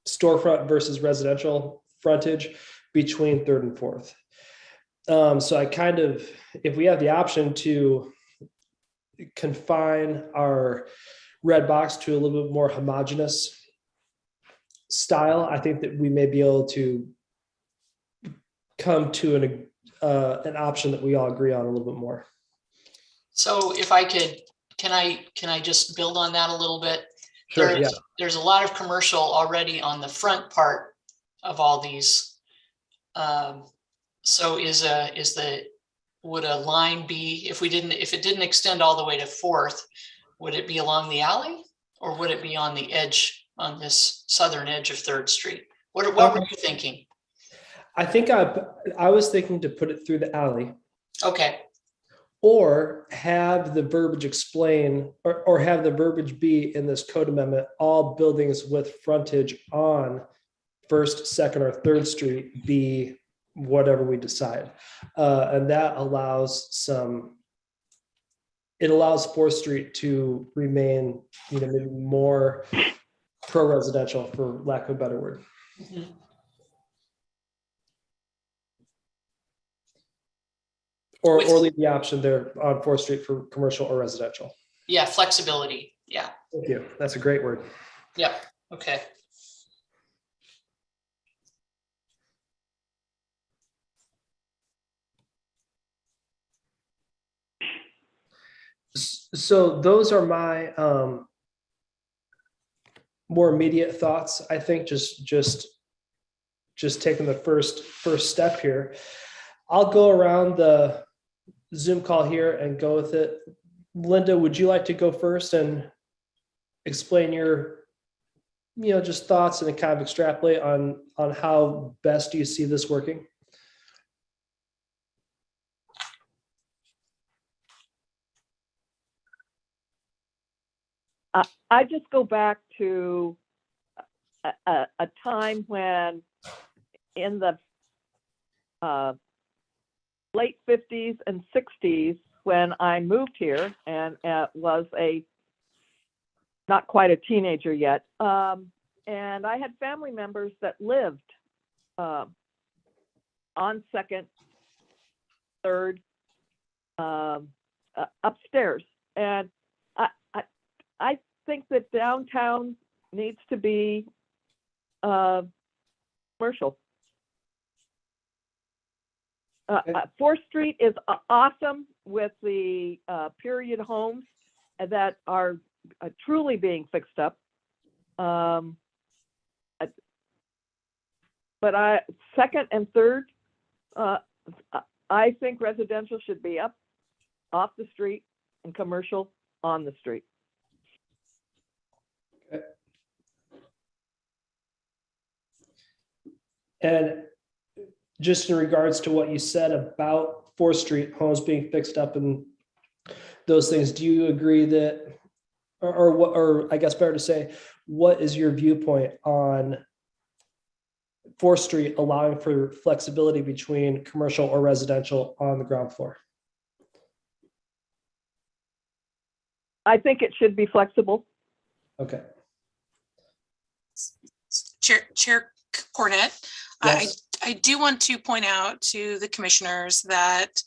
Storefront versus residential frontage between 3rd and 4th. So I kind of, if we have the option to confine our red box to a little bit more homogeneous style, I think that we may be able to come to an option that we all agree on a little bit more. So if I could, can I just build on that a little bit? Sure, yeah. There's a lot of commercial already on the front part of all these. So would a line be, if it didn't extend all the way to 4th, would it be along the alley or would it be on the edge, on this southern edge of 3rd Street? What were you thinking? I think I was thinking to put it through the alley. Okay. Or have the verbiage explain, or have the verbiage be in this code amendment, all buildings with frontage on 1st, 2nd, or 3rd Street be whatever we decide. And that allows it allows 4th Street to remain, maybe more pro-residential, for lack of a better word. Mm-hmm. Or leave the option there on 4th Street for commercial or residential. Yeah, flexibility. Yeah. Thank you. That's a great word. Yeah. Okay. So those are my more immediate thoughts. I think just taking the first step here. I'll go around the Zoom call here and go with it. Linda, would you like to go first and explain your, just thoughts and kind of extrapolate on how best do you see this working? I just go back to a time when in the late 50s and 60s, when I moved here and was not quite a teenager yet. And I had family members that lived on 2nd, 3rd, upstairs. And I think that downtown needs to be commercial. 4th Street is awesome with the period homes that are truly being fixed up. But 2nd and 3rd, I think residential should be up off the street and commercial on the street. Okay. And just in regards to what you said about 4th Street homes being fixed up and those things, do you agree that, or I guess better to say, what is your viewpoint on 4th Street allowing for flexibility between commercial or residential on the ground floor? I think it should be flexible. Okay. Chair Cornett, Yes. I do want to point out to the commissioners that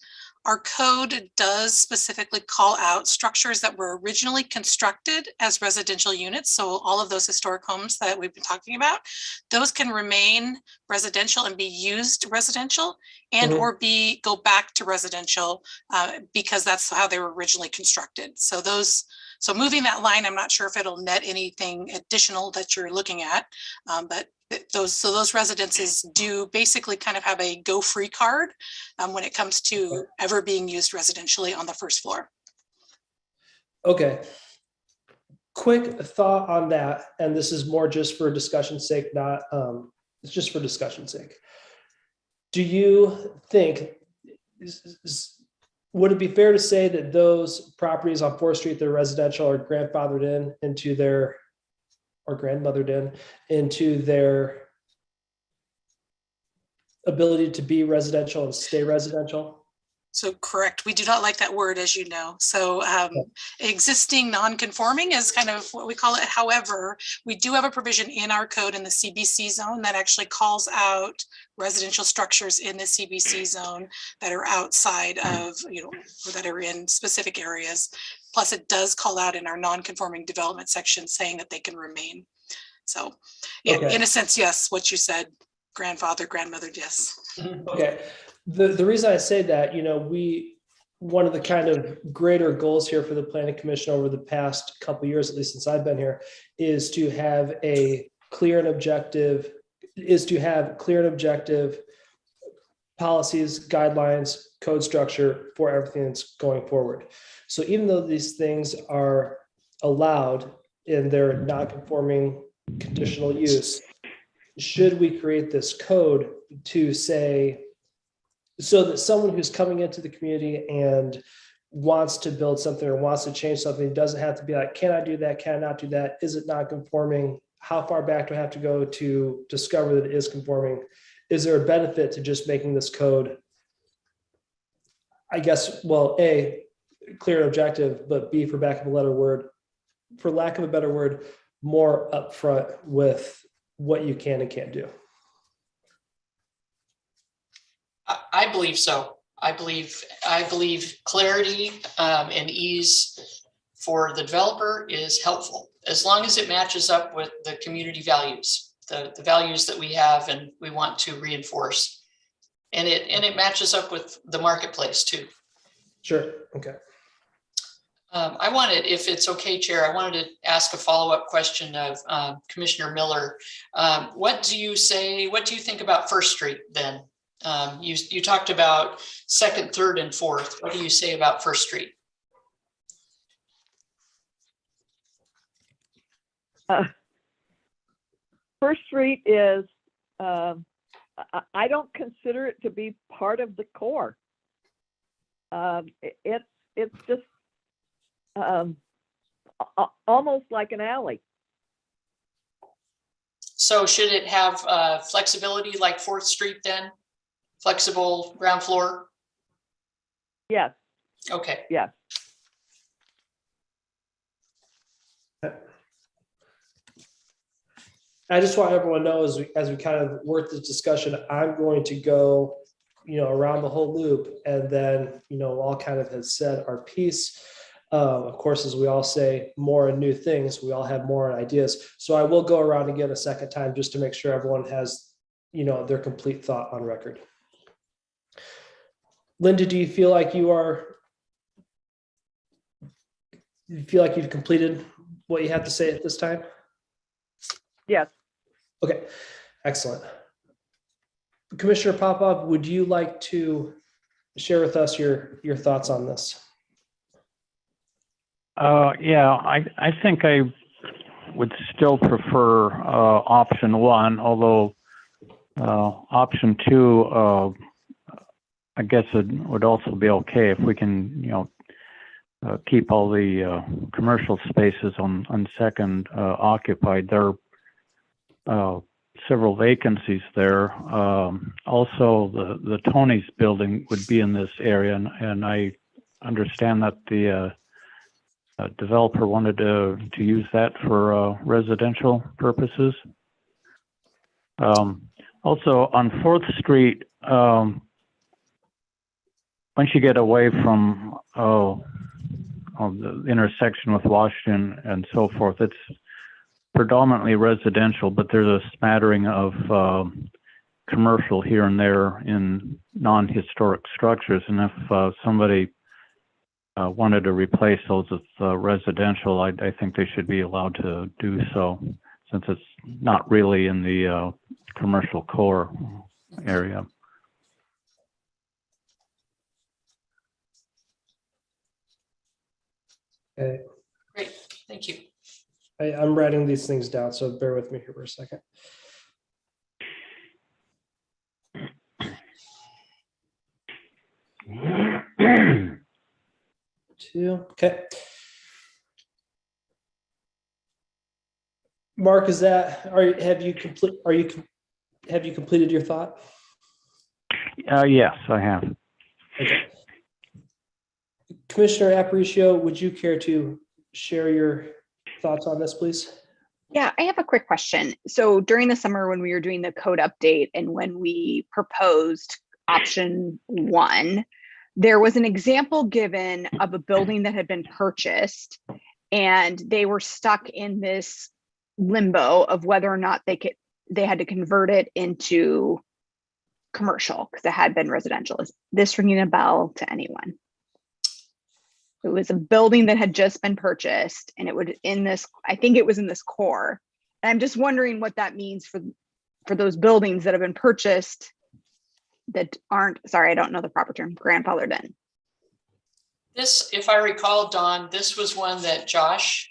our code does specifically call out structures that were originally constructed as residential units. So all of those historic homes that we've been talking about, those can remain residential and be used residential and Mhm. or go back to residential because that's how they were originally constructed. So moving that line, I'm not sure if it'll net anything additional that you're looking at, but those residences do basically kind of have a go free card when it comes to ever being used residentially on the first floor. Okay. Quick thought on that, and this is more just for discussion's sake, not it's just for discussion's sake. Do you think would it be fair to say that those properties on 4th Street that are residential are grandfathered in into their or grandmothered in into their ability to be residential and stay residential? So correct. We do not like that word, as you know. So existing non-conforming is kind of what we call it. However, we do have a provision in our code in the CBC zone that actually calls out residential structures in the CBC zone that are outside of, or that are in specific areas. Plus, it does call out in our non-conforming development section saying that they can remain. So, yeah, Okay. in a sense, yes, what you said, grandfather, grandmother, yes. Okay. The reason I say that, one of the kind of greater goals here for the Planning Commission over the past couple of years, at least since I've been here, is to have clear and objective policies, guidelines, code structure for everything that's going forward. So even though these things are allowed in their non-conforming conditional use, should we create this code to say, so that someone who's coming into the community and wants to build something or wants to change something doesn't have to be like, can I do that? Can I not do that? Is it not conforming? How far back do I have to go to discover that it is conforming? Is there a benefit to just making this code, I guess, well, A, clear and objective, but B, for lack of a better word, more upfront with what you can and can't do? I believe so. I believe clarity and ease for the developer is helpful, as long as it matches up with the community values, the values that we have and we want to reinforce. And it matches up with the marketplace too. Sure. Okay. I wanted, if it's okay, Chair, I wanted to ask a follow-up question of Commissioner Miller. What do you think about 1st Street then? You talked about 2nd, 3rd, and 4th. What do you say about 1st Street? First Street is, I don't consider it to be part of the core. It's just almost like an alley. So should it have flexibility like 4th Street then? Flexible ground floor? Yes. Okay. Yes. I just want everyone to know as we kind of work this discussion, I'm going to go, around the whole loop, and then, all kind of has said our piece. Of course, as we all say more and new things, we all have more ideas. So I will go around again a second time just to make sure everyone has, their complete thought on record. Linda, do you feel like you've completed what you have to say at this time? Yes. Okay, excellent. Commissioner Popov, would you like to share with us your thoughts on this? Yeah, I think I would still prefer option 1, although option 2, I guess it would also be okay if we can, keep all the commercial spaces on Second occupied. There are several vacancies there. Also, the Tony's building would be in this area, and I understand that the developer wanted to use that for residential purposes. Also, on 4th Street, once you get away from the intersection with Washington and so forth, it's predominantly residential, but there's a smattering of commercial here and there in non-historic structures. And if somebody wanted to replace those with residential, I think they should be allowed to do so, since it's not really in the commercial core area. Okay. Great, thank you. I'm writing these things down, so bear with me here for a second. Okay. Mark, is that, have you completed your thought? Yes, I have. Okay. Commissioner Aparicio, would you care to share your thoughts on this, please? Yeah, I have a quick question. So during the summer, when we were doing the code update and when we proposed option 1, there was an example given of a building that had been purchased and they were stuck in this limbo of whether or not they had to convert it into commercial because it had been residential. Is this ringing a bell to anyone? It was a building that had just been purchased and it would I think it was in this core. And I'm just wondering what that means for those buildings that have been purchased that aren't, sorry, I don't know the proper term, grandfathered in. This, if I recall, Dawn, this was one that Josh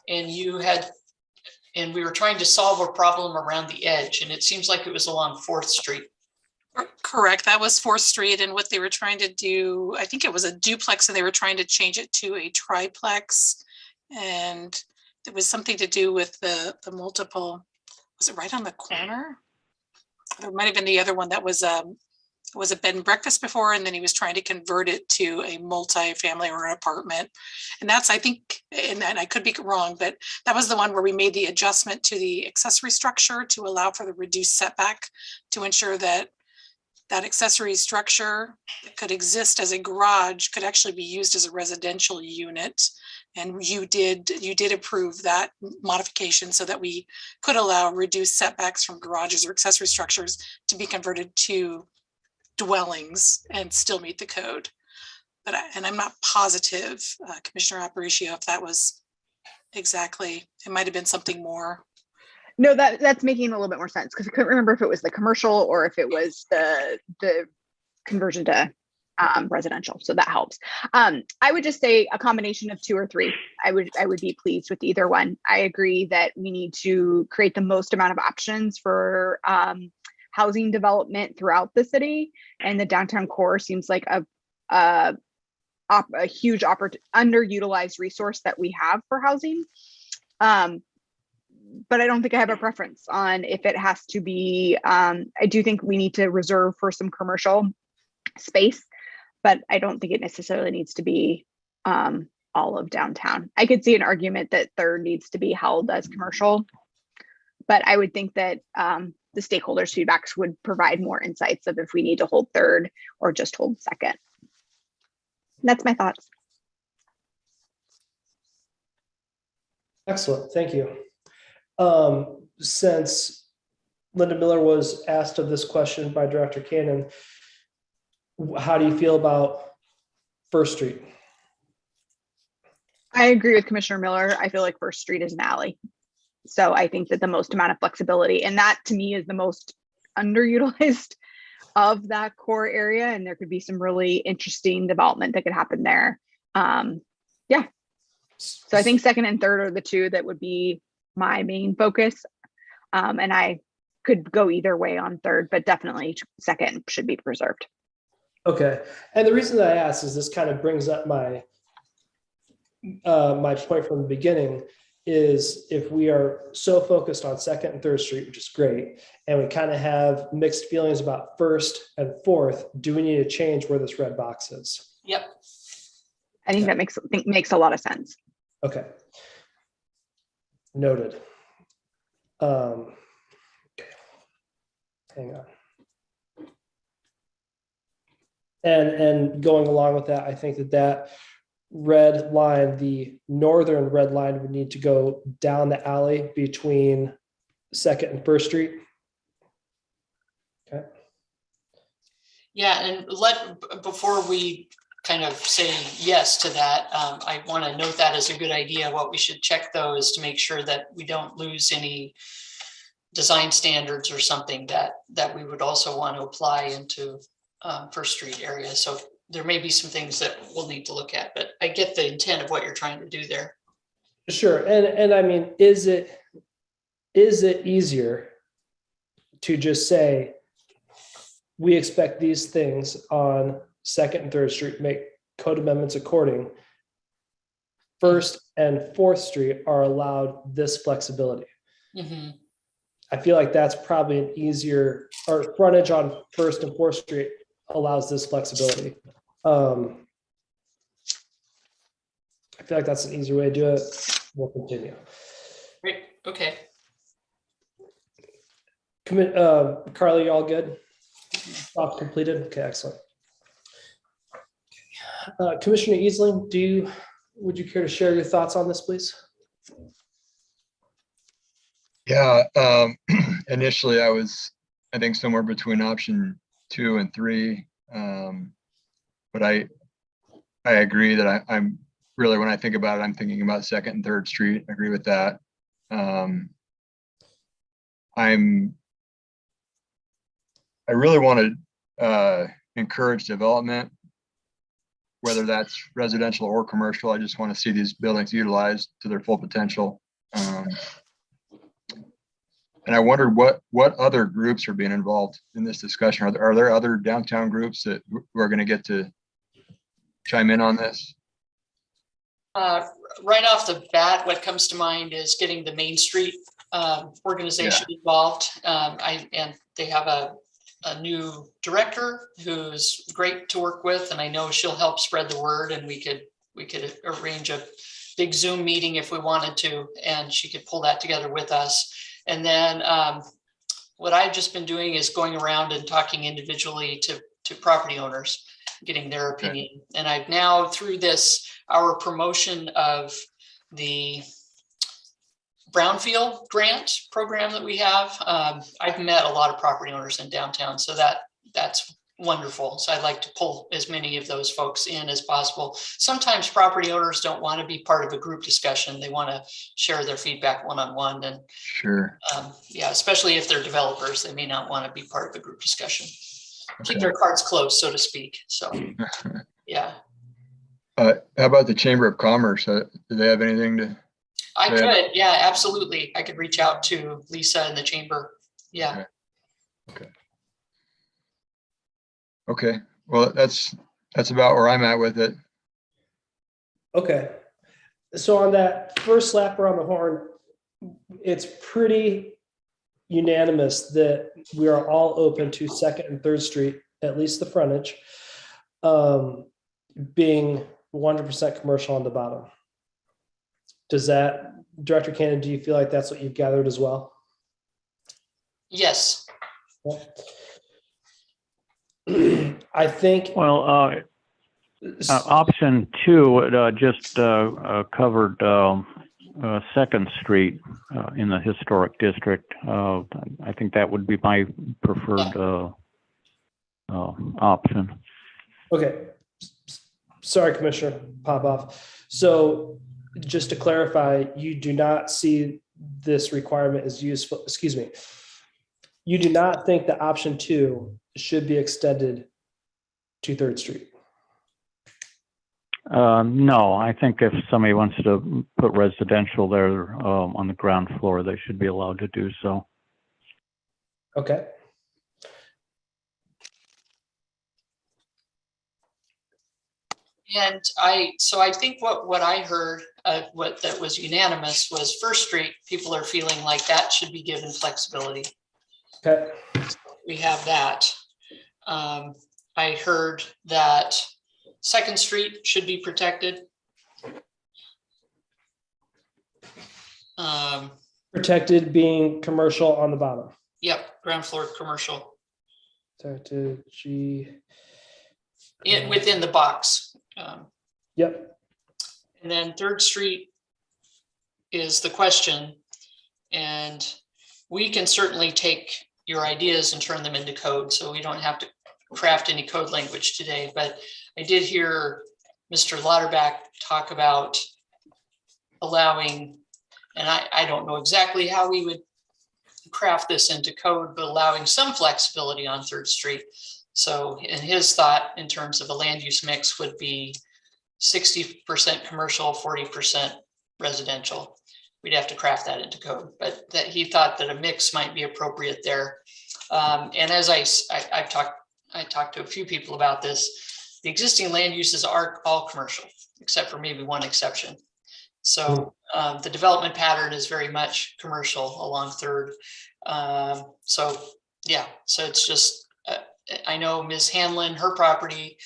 and you had, and we were trying to solve a problem around the edge, and it seems like it was along 4th Street. Correct. That was 4th Street, and what they were trying to do, I think it was a duplex, and they were trying to change it to a triplex. And there was something to do with the multiple. Was it right on the corner? There might have been the other one that was a bed and breakfast before, and then he was trying to convert it to a multi-family or an apartment. And that's, I think, and I could be wrong, but that was the one where we made the adjustment to the accessory structure to allow for the reduced setback to ensure that that accessory structure that could exist as a garage could actually be used as a residential unit. And you did approve that modification so that we could allow reduced setbacks from garages or accessory structures to be converted to dwellings and still meet the code. But I'm not positive, Commissioner Aparicio, if that was exactly, it might have been something more. No, that's making a little bit more sense because I couldn't remember if it was the commercial or if it was the conversion to residential. So that helps. I would just say a combination of 2 or 3. I would be pleased with either one. I agree that we need to create the most amount of options for housing development throughout the city, and the downtown core seems like a huge underutilized resource that we have for housing. But I don't think I have a preference on if it has to be. I do think we need to reserve for some commercial space, but I don't think it necessarily needs to be all of downtown. I could see an argument that 3rd needs to be held as commercial, but I would think that the stakeholders' feedbacks would provide more insights of if we need to hold 3rd or just hold 2nd. That's my thoughts. Excellent, thank you. Since Linda Miller was asked of this question by Director Cannon, how do you feel about 1st Street? I agree with Commissioner Miller. I feel like 1st Street is an alley. So I think that the most amount of flexibility, and that to me is the most underutilized of that core area. And there could be some really interesting development that could happen there. Yeah. So I think 2nd and 3rd are the 2 that would be my main focus. And I could go either way on 3rd, but definitely 2nd should be preserved. Okay. And the reason that I ask is this kind of brings up my my point from the beginning is if we are so focused on Second and Third Street, which is great, and we kind of have mixed feelings about First and Fourth, do we need to change where this red box is? Yep. I think that makes a lot of sense. Okay. Noted. Okay. Hang on. And going along with that, I think that red line, the northern red line, would need to go down the alley between Second and First Street. Okay. Yeah, and before we kind of say yes to that, I want to note that as a good idea. What we should check though is to make sure that we don't lose any design standards or something that we would also want to apply into First Street area. So there may be some things that we'll need to look at, but I get the intent of what you're trying to do there. Sure. And I mean, is it easier to just say, we expect these things on Second and Third Street, make code amendments according. First and Fourth Street are allowed this flexibility. Mm-hmm. I feel like that's probably an easier, or frontage on First and Fourth Street allows this flexibility. I feel like that's an easier way to do it. We'll continue. Great. Okay. Carly, you all good? All completed? Okay, excellent. Commissioner Easling, would you care to share your thoughts on this, please? Yeah, initially I was, I think, somewhere between option 2 and 3. But I agree that I'm really, when I think about it, I'm thinking about Second and Third Street. I agree with that. I really want to encourage development, whether that's residential or commercial. I just want to see these buildings utilized to their full potential. And I wonder what other groups are being involved in this discussion. Are there other downtown groups who are going to get to chime in on this? Right off the bat, what comes to mind is getting the Main Street organization involved. And they have a new director who's great to work with, and I know she'll help spread the word, and we could arrange a big Zoom meeting if we wanted to, and she could pull that together with us. And then what I've just been doing is going around and talking individually to property owners, getting their opinion. And I've now, through our promotion of the brownfield grant program that we have, I've met a lot of property owners in downtown, so that's wonderful. So I'd like to pull as many of those folks in as possible. Sometimes property owners don't want to be part of a group discussion. They want to share their feedback one-on-one, and sure, yeah, especially if they're developers, they may not want to be part of a group discussion. Keep their cards close, so to speak. So yeah. How about the Chamber of Commerce? Do they have anything to? I could, yeah, absolutely. I could reach out to Lisa in the chamber. Yeah. Okay. Well, that's about where I'm at with it. Okay. So on that first slap around the horn, it's pretty unanimous that we are all open to Second and Third Street, at least the frontage, being 100% commercial on the bottom. Does that, Director Cannon, do you feel like that's what you've gathered as well? Yes. I think. Well, option 2 just covered Second Street in the historic district. I think that would be my preferred option. Okay. Sorry, Commissioner Popoff. So just to clarify, you do not see this requirement as useful, excuse me. You do not think that option 2 should be extended to Third Street? No, I think if somebody wants to put residential there on the ground floor, they should be allowed to do so. Okay. And so I think what I heard, what that was unanimous was First Street, people are feeling like that should be given flexibility. Okay. We have that. I heard that Second Street should be protected. Protected being commercial on the bottom. Yep, ground floor commercial. Protected G. Within the box. Yep. And then Third Street is the question. And we can certainly take your ideas and turn them into code, so we don't have to craft any code language today. But I did hear Mr. Lauterbach talk about allowing, and I don't know exactly how we would craft this into code, but allowing some flexibility on Third Street. So in his thought, in terms of a land use mix, would be 60% commercial, 40% residential. We'd have to craft that into code, but that he thought that a mix might be appropriate there. And as I talked to a few people about this, the existing land uses are all commercial, except for maybe one exception. So the development pattern is very much commercial along Third. So yeah, so it's just, I know Ms. Hanlon, her property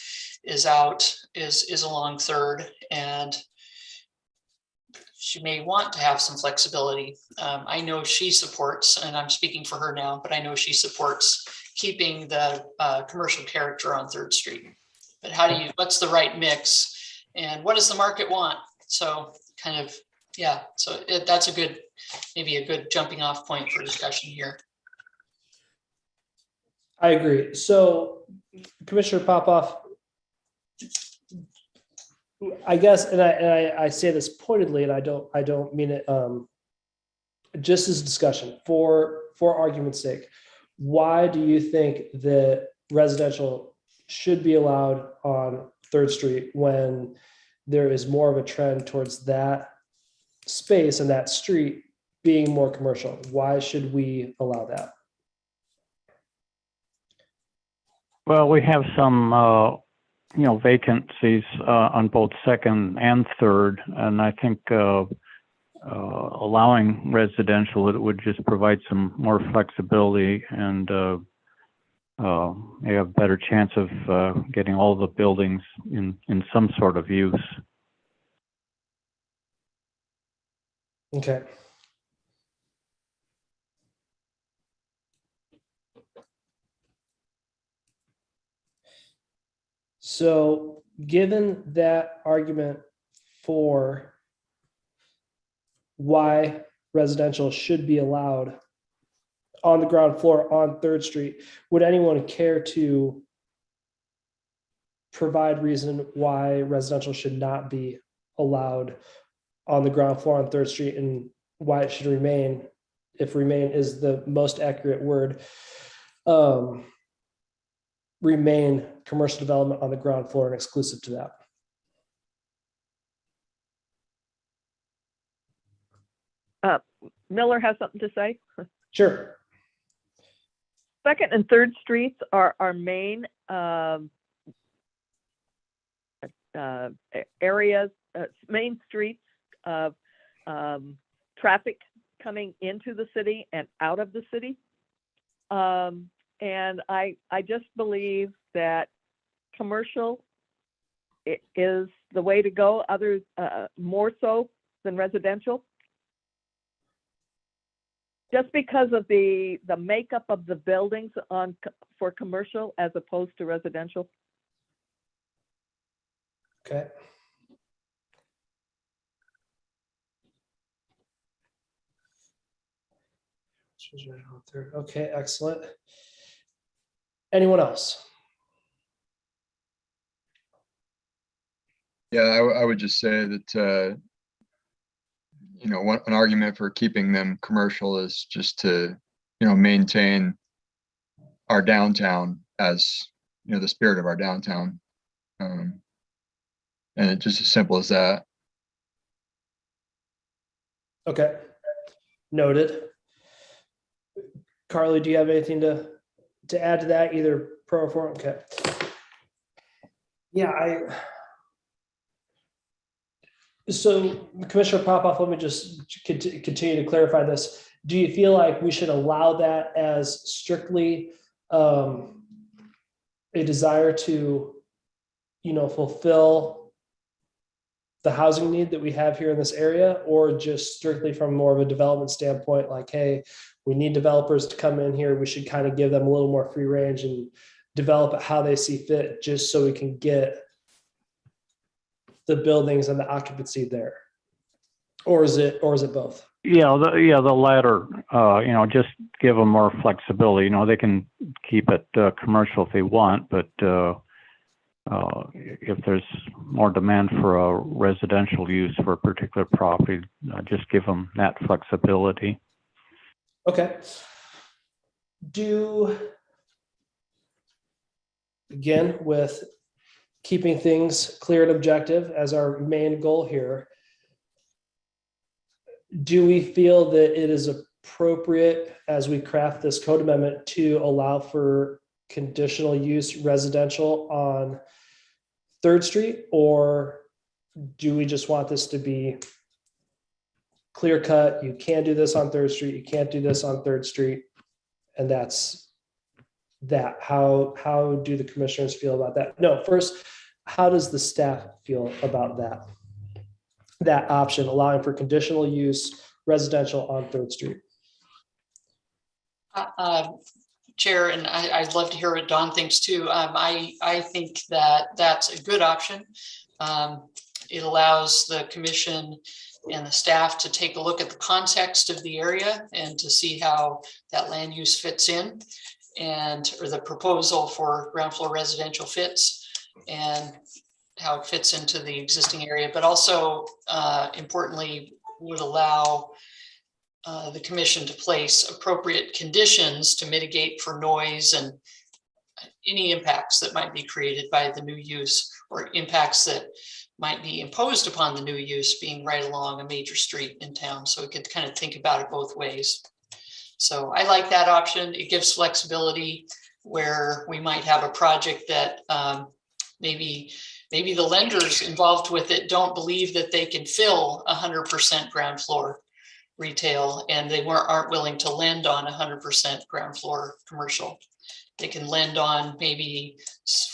is along Third, and she may want to have some flexibility. I know she supports, and I'm speaking for her now, but I know she supports keeping the commercial character on Third Street. But what's the right mix, and what does the market want? So kind of, yeah, so that's maybe a good jumping off point for discussion here. I agree. So Commissioner Popoff, I guess, and I say this pointedly, and I don't mean it just as discussion for argument's sake. Why do you think that residential should be allowed on Third Street when there is more of a trend towards that space and that street being more commercial? Why should we allow that? Well, we have some, vacancies on both Second and Third, and I think allowing residential, it would just provide some more flexibility, and you have a better chance of getting all the buildings in some sort of use. Okay. So given that argument for why residential should be allowed on the ground floor on Third Street, would anyone care to provide reason why residential should not be allowed on the ground floor on Third Street, and why it should remain, if remain is the most accurate word, remain commercial development on the ground floor and exclusive to that? Miller has something to say. Sure. Second and Third Streets are our main areas, main streets of traffic coming into the city and out of the city. And I just believe that commercial is the way to go, more so than residential. Just because of the makeup of the buildings for commercial as opposed to residential. Okay. Okay, excellent. Anyone else? Yeah, I would just say that, an argument for keeping them commercial is just to, maintain our downtown as, the spirit of our downtown. And it's just as simple as that. Okay, noted. Carly, do you have anything to add to that, either pro or for? Okay. Yeah, So Commissioner Popoff, let me just continue to clarify this. Do you feel like we should allow that as strictly a desire to, fulfill the housing need that we have here in this area, or just strictly from more of a development standpoint, like, hey, we need developers to come in here, we should kind of give them a little more free range and develop it how they see fit, just so we can get the buildings and the occupancy there? Or is it both? Yeah, the latter, just give them more flexibility. They can keep it commercial if they want, but if there's more demand for a residential use for a particular property, just give them that flexibility. Okay. Again, with keeping things clear and objective as our main goal here, do we feel that it is appropriate as we craft this code amendment to allow for conditional use residential on 3rd Street, or do we just want this to be clear cut? You can do this on 3rd Street, you can't do this on 3rd Street, and that's that. How do the commissioners feel about that? No, first, how does the staff feel about that option, allowing for conditional use residential on 3rd Street? Chair, and I'd love to hear what Don thinks too. I think that that's a good option. It allows the commission and the staff to take a look at the context of the area and to see how that land use fits in, or the proposal for ground floor residential fits, and how it fits into the existing area, but also importantly would allow the commission to place appropriate conditions to mitigate for noise and any impacts that might be created by the new use, or impacts that might be imposed upon the new use being right along a major street in town. So we could kind of think about it both ways. So I like that option. It gives flexibility where we might have a project that maybe the lenders involved with it don't believe that they can fill 100% ground floor retail, and they aren't willing to lend on 100% ground floor commercial. They can lend on maybe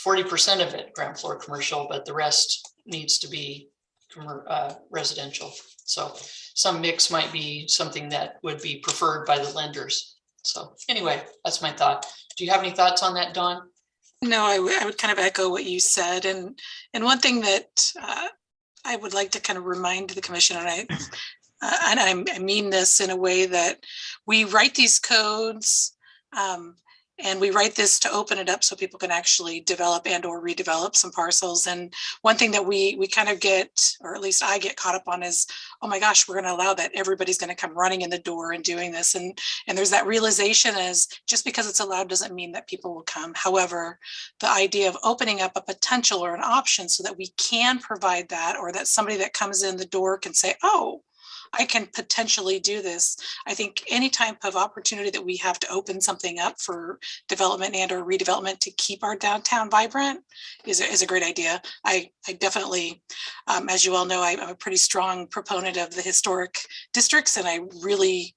40% of it ground floor commercial, but the rest needs to be residential. So some mix might be something that would be preferred by the lenders. So anyway, that's my thought. Do you have any thoughts on that, Dawn? No, I would kind of echo what you said. And one thing that I would like to kind of remind the commission, and I mean this in a way that we write these codes and we write this to open it up so people can actually develop and or redevelop some parcels. And one thing that we kind of get, or at least I get caught up on, is, oh my gosh, we're going to allow that. Everybody's going to come running in the door and doing this. And there's that realization as just because it's allowed doesn't mean that people will come. However, the idea of opening up a potential or an option so that we can provide that, or that somebody that comes in the door can say, oh, I can potentially do this. I think any type of opportunity that we have to open something up for development and or redevelopment to keep our downtown vibrant is a great idea. I definitely, as you all know, I'm a pretty strong proponent of the historic districts, and I really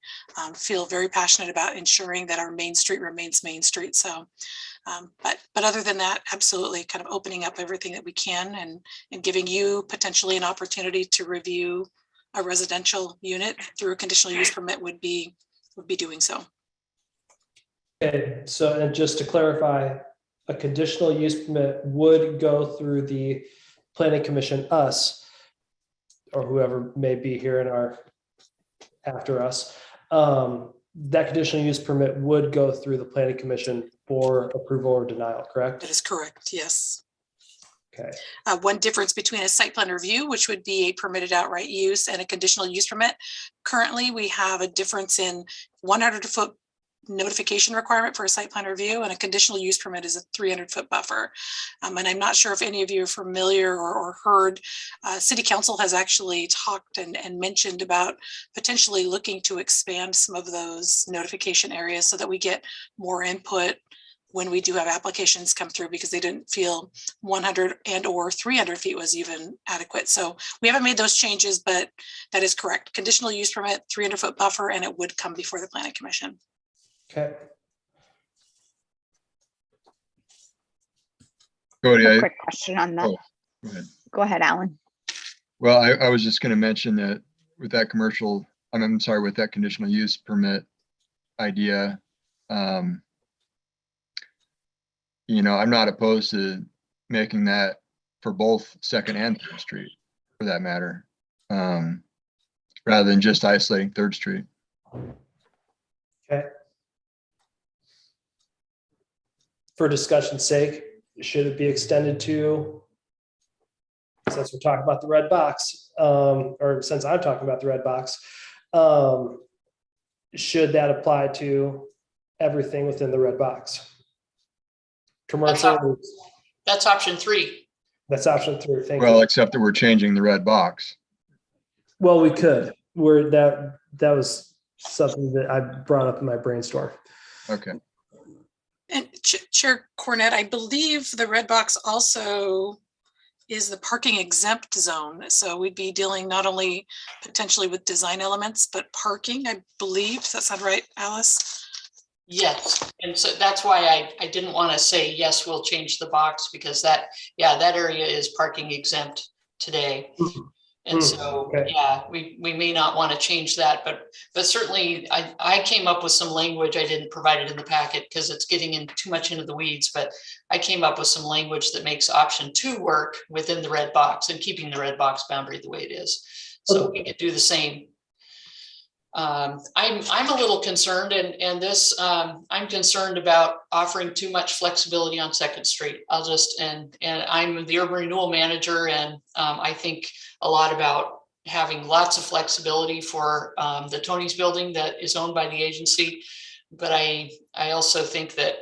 feel very passionate about ensuring that our Main Street remains Main Street. So, but other than that, absolutely kind of opening up everything that we can and giving you potentially an opportunity to review a residential unit through a conditional use permit would be doing so. Okay, so and just to clarify, a conditional use permit would go through the planning commission, us, or whoever may be here after us. That conditional use permit would go through the planning commission for approval or denial, correct? That is correct, yes. Okay. One difference between a site plan review, which would be a permitted outright use, and a conditional use permit. Currently, we have a difference in 100-foot notification requirement for a site plan review, and a conditional use permit is a 300-foot buffer. And I'm not sure if any of you are familiar or heard, City Council has actually talked and mentioned about potentially looking to expand some of those notification areas so that we get more input when we do have applications come through because they didn't feel 100 and or 300 feet was even adequate. So we haven't made those changes, but that is correct. Conditional use permit, 300-foot buffer, and it would come before the planning commission. Okay. Cody, A quick question on that. oh, go ahead. Go ahead, Alan. Well, I was just going to mention that with that commercial, I'm sorry, with that conditional use permit idea, you know, I'm not opposed to making that for both Second and Third Street, for that matter, rather than just isolating Third Street. Okay. For discussion's sake, should it be extended to, since we're talking about the red box, or since I'm talking about the red box, should that apply to everything within the red box? Commercial, That's option 3. that's option 3. Thank Well, you. except that we're changing the red box. Well, we could. That was something that I brought up in my brainstorm. Okay. And Chair Cornett, I believe the red box also is the parking exempt zone. So we'd be dealing not only potentially with design elements, but parking, I believe. Does that sound right, Alice? Yes, and so that's why I didn't want to say, yes, we'll change the box, because that area is parking exempt today. And so, okay. yeah, we may not want to change that, but certainly I came up with some language. I didn't provide it in the packet because it's getting in too much into the weeds, but I came up with some language that makes option 2 work within the red box and keeping the red box boundary the way it is. So we could do the same. I'm a little concerned, and this I'm concerned about offering too much flexibility on Second Street. And I'm the urban renewal manager, and I think a lot about having lots of flexibility for the Tony's building that is owned by the agency. But I also think that,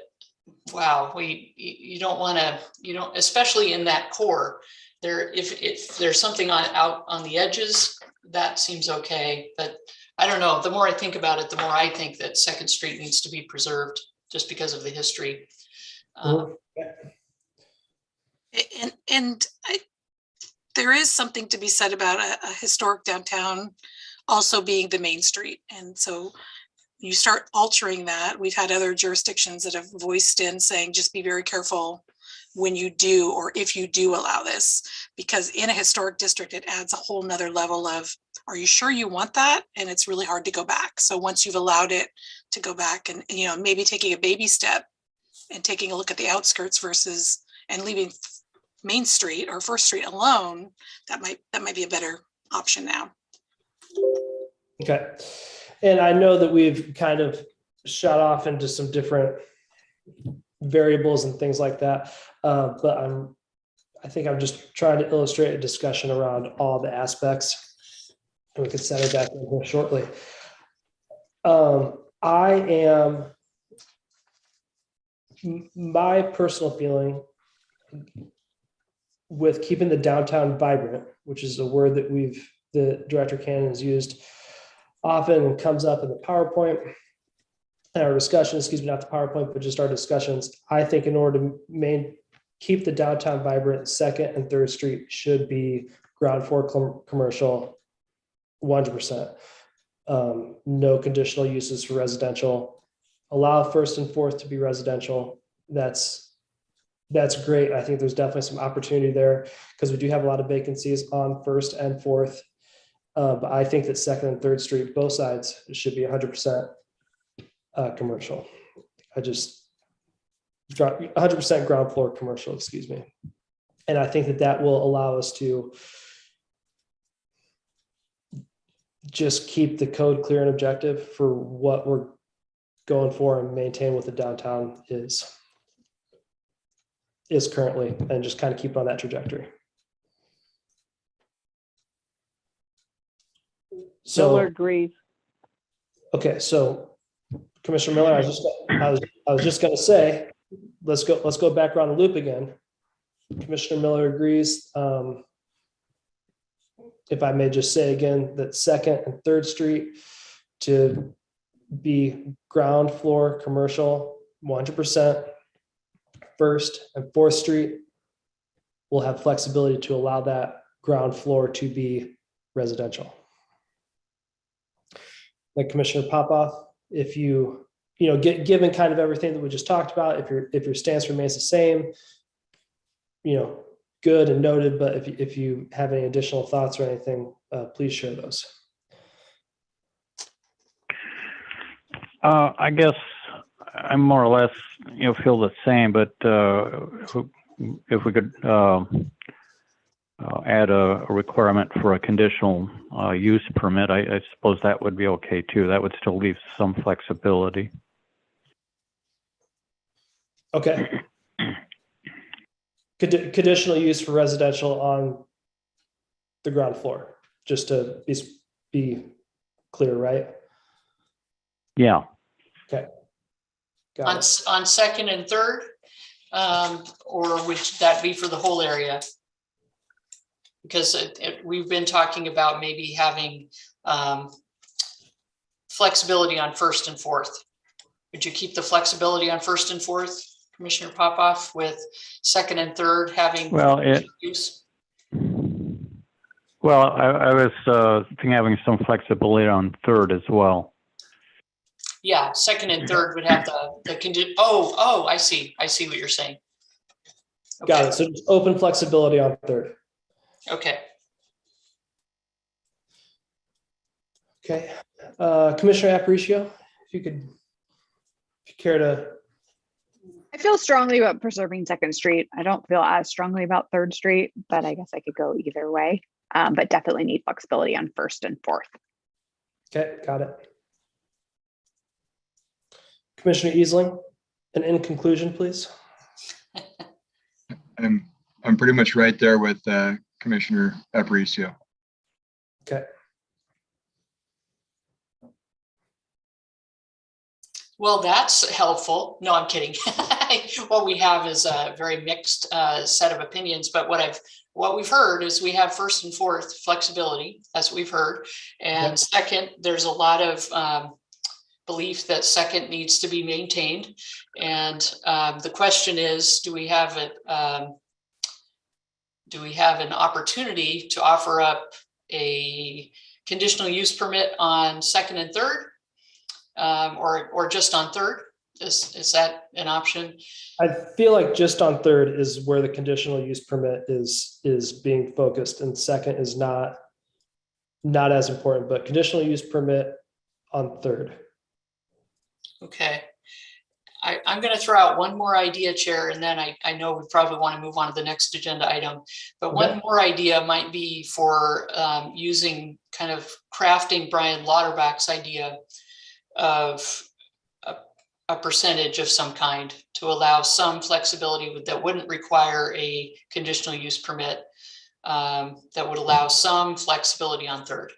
wow, you don't want to, especially in that core there, if there's something out on the edges, that seems okay. But I don't know, the more I think about it, the more I think that Second Street needs to be preserved just because of the history. There is something to be said about a historic downtown also being the main street. And so you start altering that. We've had other jurisdictions that have voiced in saying, just be very careful when you do, or if you do allow this, because in a historic district, it adds a whole nother level of, are you sure you want that? And it's really hard to go back. So once you've allowed it to go back and maybe taking a baby step and taking a look at the outskirts versus and leaving Main Street or First Street alone, that might be a better option now. Okay. And I know that we've kind of shot off into some different variables and things like that. But I think I'm just trying to illustrate a discussion around all the aspects. And we can set it back in here shortly. My personal feeling with keeping the downtown vibrant, which is a word that the Director Cannon has used often and comes up in the PowerPoint, our discussions, not the PowerPoint, but just our discussions. I think in order to keep the downtown vibrant, Second and Third Street should be ground floor commercial, 100%. No conditional uses for residential. Allow First and Fourth to be residential. That's great. I think there's definitely some opportunity there because we do have a lot of vacancies on First and Fourth. But I think that Second and Third Street, both sides, should be 100% commercial. 100% ground floor commercial, excuse me. And I think that will allow us to just keep the code clear and objective for what we're going for and maintain what the downtown is currently, and just kind of keep on that trajectory. So Miller agrees. Okay, so Commissioner Miller, I was just going to say, let's go back around the loop again. Commissioner Miller agrees. If I may just say again that Second and Third Street to be ground floor commercial, 100%. First and Fourth Street, we'll have flexibility to allow that ground floor to be residential. Like Commissioner Popoff, if given kind of everything that we just talked about, if your stance remains the same, good and noted, but if you have any additional thoughts or anything, please share those. I guess I'm more or less, feel the same, but if we could add a requirement for a conditional use permit, I suppose that would be okay too. That would still leave some flexibility. Okay. Conditional use for residential on the ground floor, just to be clear, right? Yeah. Okay. Got it. On second and third, or would that be for the whole area? Because we've been talking about maybe having flexibility on first and fourth. Would you keep the flexibility on first and fourth, Commissioner Popoff, with second and third having use? Well, I was thinking having some flexibility on third as well. Yeah, second and third would have the condition. Oh, I see what you're saying. Okay. Got it. So just open flexibility on third. Okay. Okay. Commissioner Aparicio, if you care to. I feel strongly about preserving Second Street. I don't feel as strongly about Third Street, but I guess I could go either way. But definitely need flexibility on first and fourth. Okay, got it. Commissioner Easling, and in conclusion, please. I'm pretty much right there with Commissioner Aparicio. Okay. Well, that's helpful. No, I'm kidding. What we have is a very mixed set of opinions, but what we've heard is we have first and fourth flexibility. That's what we've heard. And second, there's a lot of belief that second needs to be maintained. And the question is, do we have an opportunity to offer up a conditional use permit on second and third, or just on third? Is that an option? I feel like just on third is where the conditional use permit is being focused, and second is not as important, but conditional use permit on third. Okay. I'm going to throw out one more idea, Chair, and then I know we probably want to move on to the next agenda item. But one more idea might be for using kind of crafting Brian Lauterbach's idea of a percentage of some kind to allow some flexibility that wouldn't require a conditional use permit, that would allow some flexibility on third.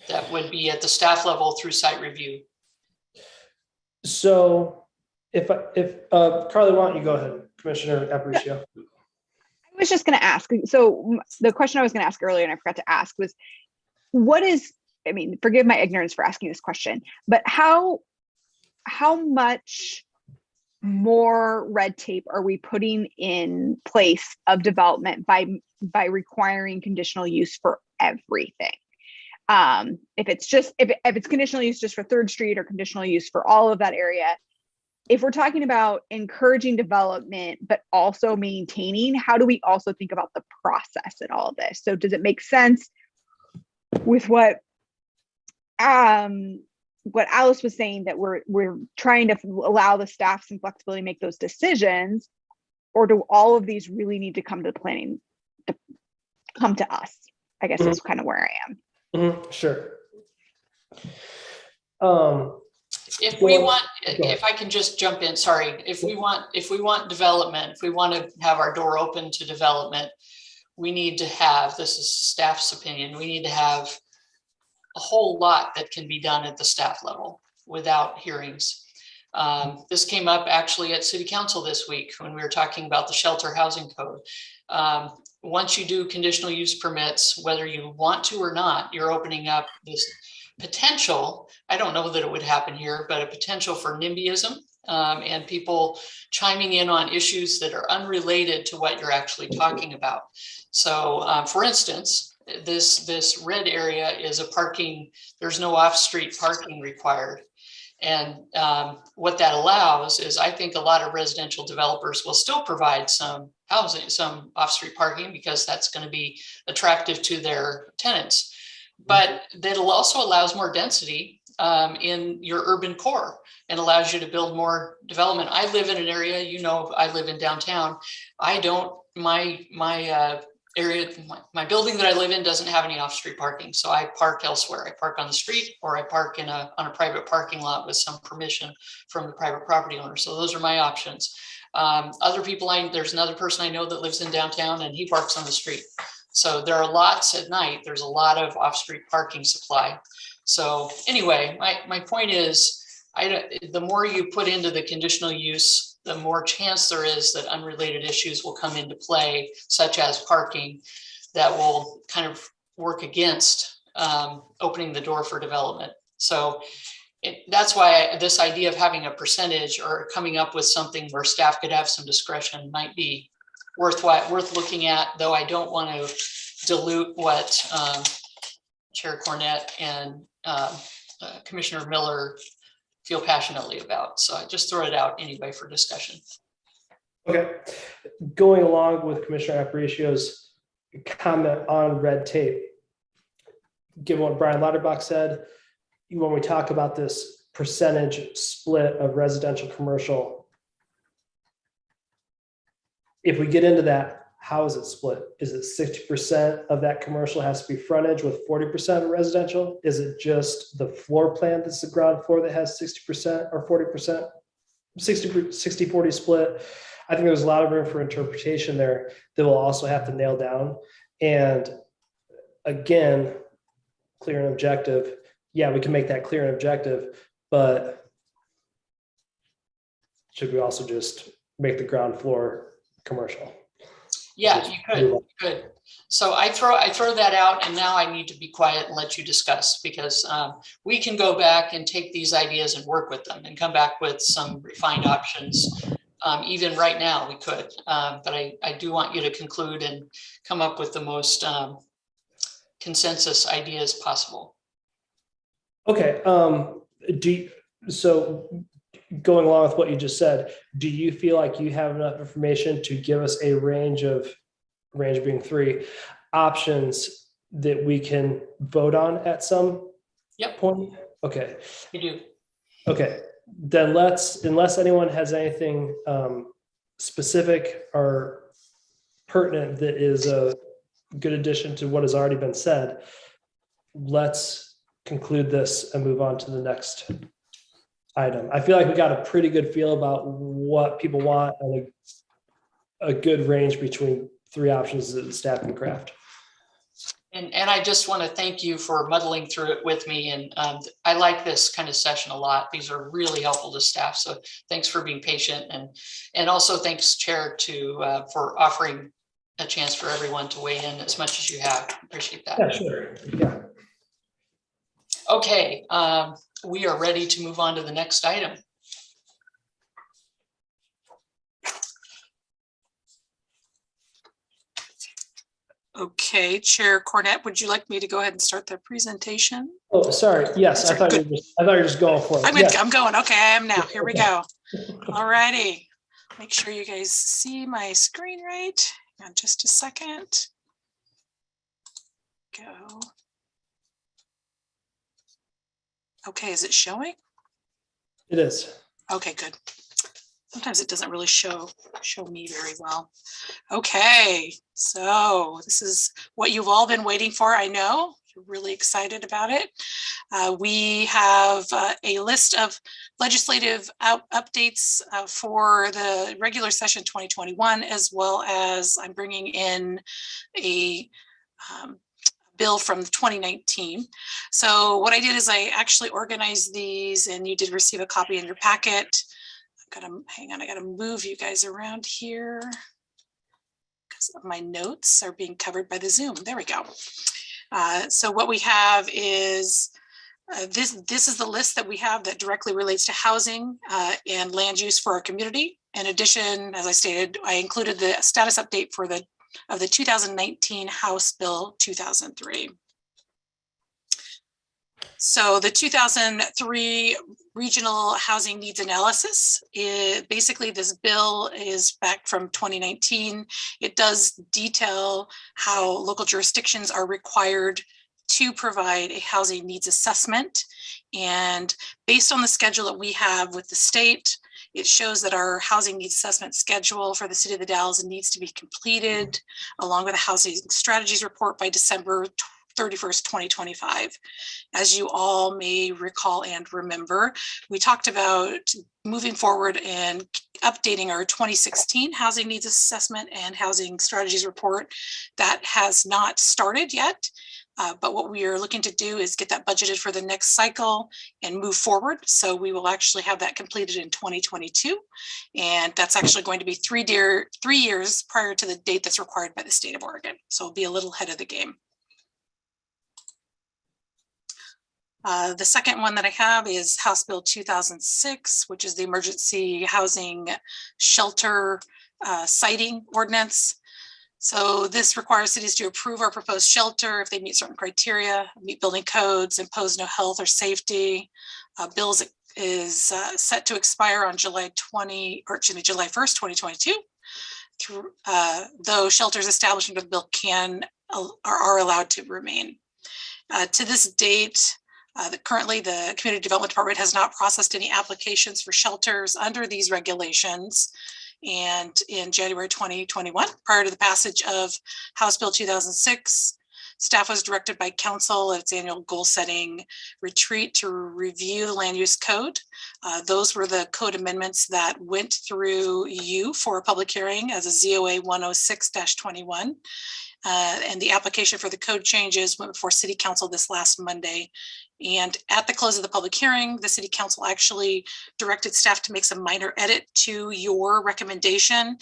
That would be at the staff level through site review. So if Carly, why don't you go ahead, Commissioner Aparicio? I was just going to ask. So the question I was going to ask earlier and I forgot to ask was, forgive my ignorance for asking this question, but how much more red tape are we putting in place of development by requiring conditional use for everything? If it's conditional use just for Third Street or conditional use for all of that area, if we're talking about encouraging development, but also maintaining, how do we also think about the process in all of this? So does it make sense with what Alice was saying, that we're trying to allow the staff some flexibility to make those decisions, or do all of these really need to come to the planning, to come to us? I guess that's kind of where I am. Sure. If I can just jump in, sorry. If we want development, if we want to have our door open to development, we need to have, this is staff's opinion, we need to have a whole lot that can be done at the staff level without hearings. This came up actually at City Council this week when we were talking about the shelter housing code. Once you do conditional use permits, whether you want to or not, you're opening up this potential, I don't know that it would happen here, but a potential for NIMBYism and people chiming in on issues that are unrelated to what you're actually talking about. So for instance, this red area is a parking, there's no off-street parking required. And what that allows is, I think a lot of residential developers will still provide some housing, some off-street parking, because that's going to be attractive to their tenants. But that also allows more density in your urban core and allows you to build more development. I live in an area, you know, I live in downtown. I don't, my area, my building that I live in doesn't have any off-street parking. So I park elsewhere. I park on the street, or I park on a private parking lot with some permission from the private property owner. So those are my options. Other people, there's another person I know that lives in downtown and he parks on the street. So there are lots at night. There's a lot of off-street parking supply. So anyway, my point is, the more you put into the conditional use, the more chance there is that unrelated issues will come into play, such as parking, that will kind of work against opening the door for development. So that's why this idea of having a percentage or coming up with something where staff could have some discretion might be worth looking at, though I don't want to dilute what Chair Cornett and Commissioner Miller feel passionately about. So I just throw it out anyway for discussion. Okay. Going along with Commissioner Aparicio's comment on red tape, given what Brian Lauterbach said, when we talk about this percentage split of residential commercial, if we get into that, how is it split? Is it 60% of that commercial has to be frontage with 40% residential? Is it just the floor plan that's the ground floor that has 60% or 40%, 60-40 split? I think there's a lot of room for interpretation there that we'll also have to nail down. And again, clear and objective. Yeah, we can make that clear and objective, but should we also just make the ground floor commercial? Yeah, you could. So I throw that out, and now I need to be quiet and let you discuss, because we can go back and take these ideas and work with them and come back with some refined options. Even right now we could, but I do want you to conclude and come up with the most consensus ideas possible. Okay. So going along with what you just said, do you feel like you have enough information to give us a range being 3 options that we can vote on at some point? Okay. You do. Okay. Then unless anyone has anything specific or pertinent that is a good addition to what has already been said, let's conclude this and move on to the next item. I feel like we got a pretty good feel about what people want and a good range between 3 options that the staff can craft. And I just want to thank you for muddling through it with me. And I like this kind of session a lot. These are really helpful to staff. So thanks for being patient. And also thanks, Chair, for offering a chance for everyone to weigh in as much as you have. Appreciate that. Yeah, sure. Yeah. Okay, we are ready to move on to the next item. Okay, Chair Cornett, would you like me to go ahead and start the presentation? Oh, sorry. Yes, I thought you were just going for it. Yes. I'm going. Okay, I am now. Here we go. All righty. Make sure you guys see my screen right. Hang on just a second. Go. Okay, is it showing? It is. Okay, good. Sometimes it doesn't really show me very well. Okay, so this is what you've all been waiting for. I know you're really excited about it. We have a list of legislative updates for the regular session 2021, as well as I'm bringing in a bill from 2019. So what I did is I actually organized these, and you did receive a copy in your packet. Hang on, I gotta move you guys around here because my notes are being covered by the Zoom. There we go. So what we have is This is the list that we have that directly relates to housing and land use for our community. In addition, as I stated, I included the status update for the 2019 House Bill 2003. So the 2003 Regional Housing Needs Analysis, basically this bill is back from 2019. It does detail how local jurisdictions are required to provide a housing needs assessment. And based on the schedule that we have with the state, it shows that our housing needs assessment schedule for the city of the Dalles needs to be completed along with a housing strategies report by December 31st, 2025. As you all may recall and remember, we talked about moving forward and updating our 2016 housing needs assessment and housing strategies report. That has not started yet. But what we are looking to do is get that budgeted for the next cycle and move forward. So we will actually have that completed in 2022. And that's actually going to be 3 years prior to the date that's required by the state of Oregon. So we'll be a little ahead of the game. The second one that I have is House Bill 2006, which is the Emergency Housing Shelter Siting Ordinance. So this requires cities to approve our proposed shelter if they meet certain criteria, meet building codes, impose no health or safety. Bills is set to expire on July 1st, 2022. Though shelters established under the bill are allowed to remain. To this date, currently the Community Development Department has not processed any applications for shelters under these regulations. And in January 2021, prior to the passage of House Bill 2006, staff was directed by council at its annual goal setting retreat to review the land use code. Those were the code amendments that went through you for a public hearing as a ZOA 106-21. And the application for the code changes went before City Council this last Monday. And at the close of the public hearing, the City Council actually directed staff to make some minor edit to your recommendation.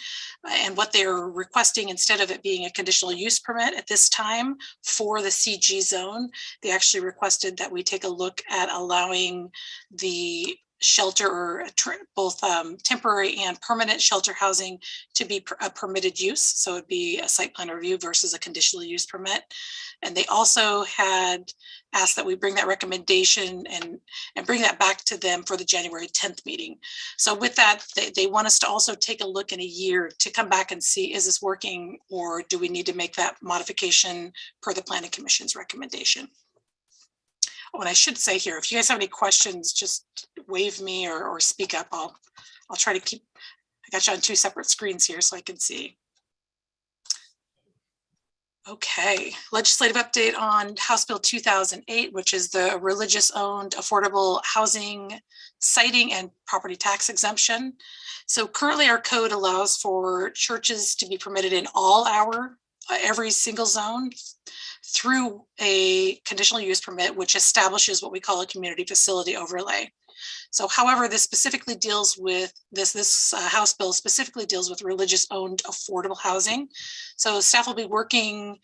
And what they're requesting, instead of it being a conditional use permit at this time for the CG zone, they actually requested that we take a look at allowing the shelter or both temporary and permanent shelter housing to be a permitted use. So it'd be a site plan review versus a conditional use permit. And they also had asked that we bring that recommendation and bring that back to them for the January 10th meeting. So with that, they want us to also take a look in a year to come back and see, is this working, or do we need to make that modification per the Planning Commission's recommendation? Oh, and I should say here, if you guys have any questions, just wave me or speak up. I'll try to keep, I got you on 2 separate screens here so I can see. Okay, legislative update on House Bill 2008, which is the religious owned affordable housing siting and property tax exemption. So currently our code allows for churches to be permitted in every single zone through a conditional use permit, which establishes what we call a community facility overlay. So however, this specifically deals with this House bill specifically deals with religious owned affordable housing. So staff will be working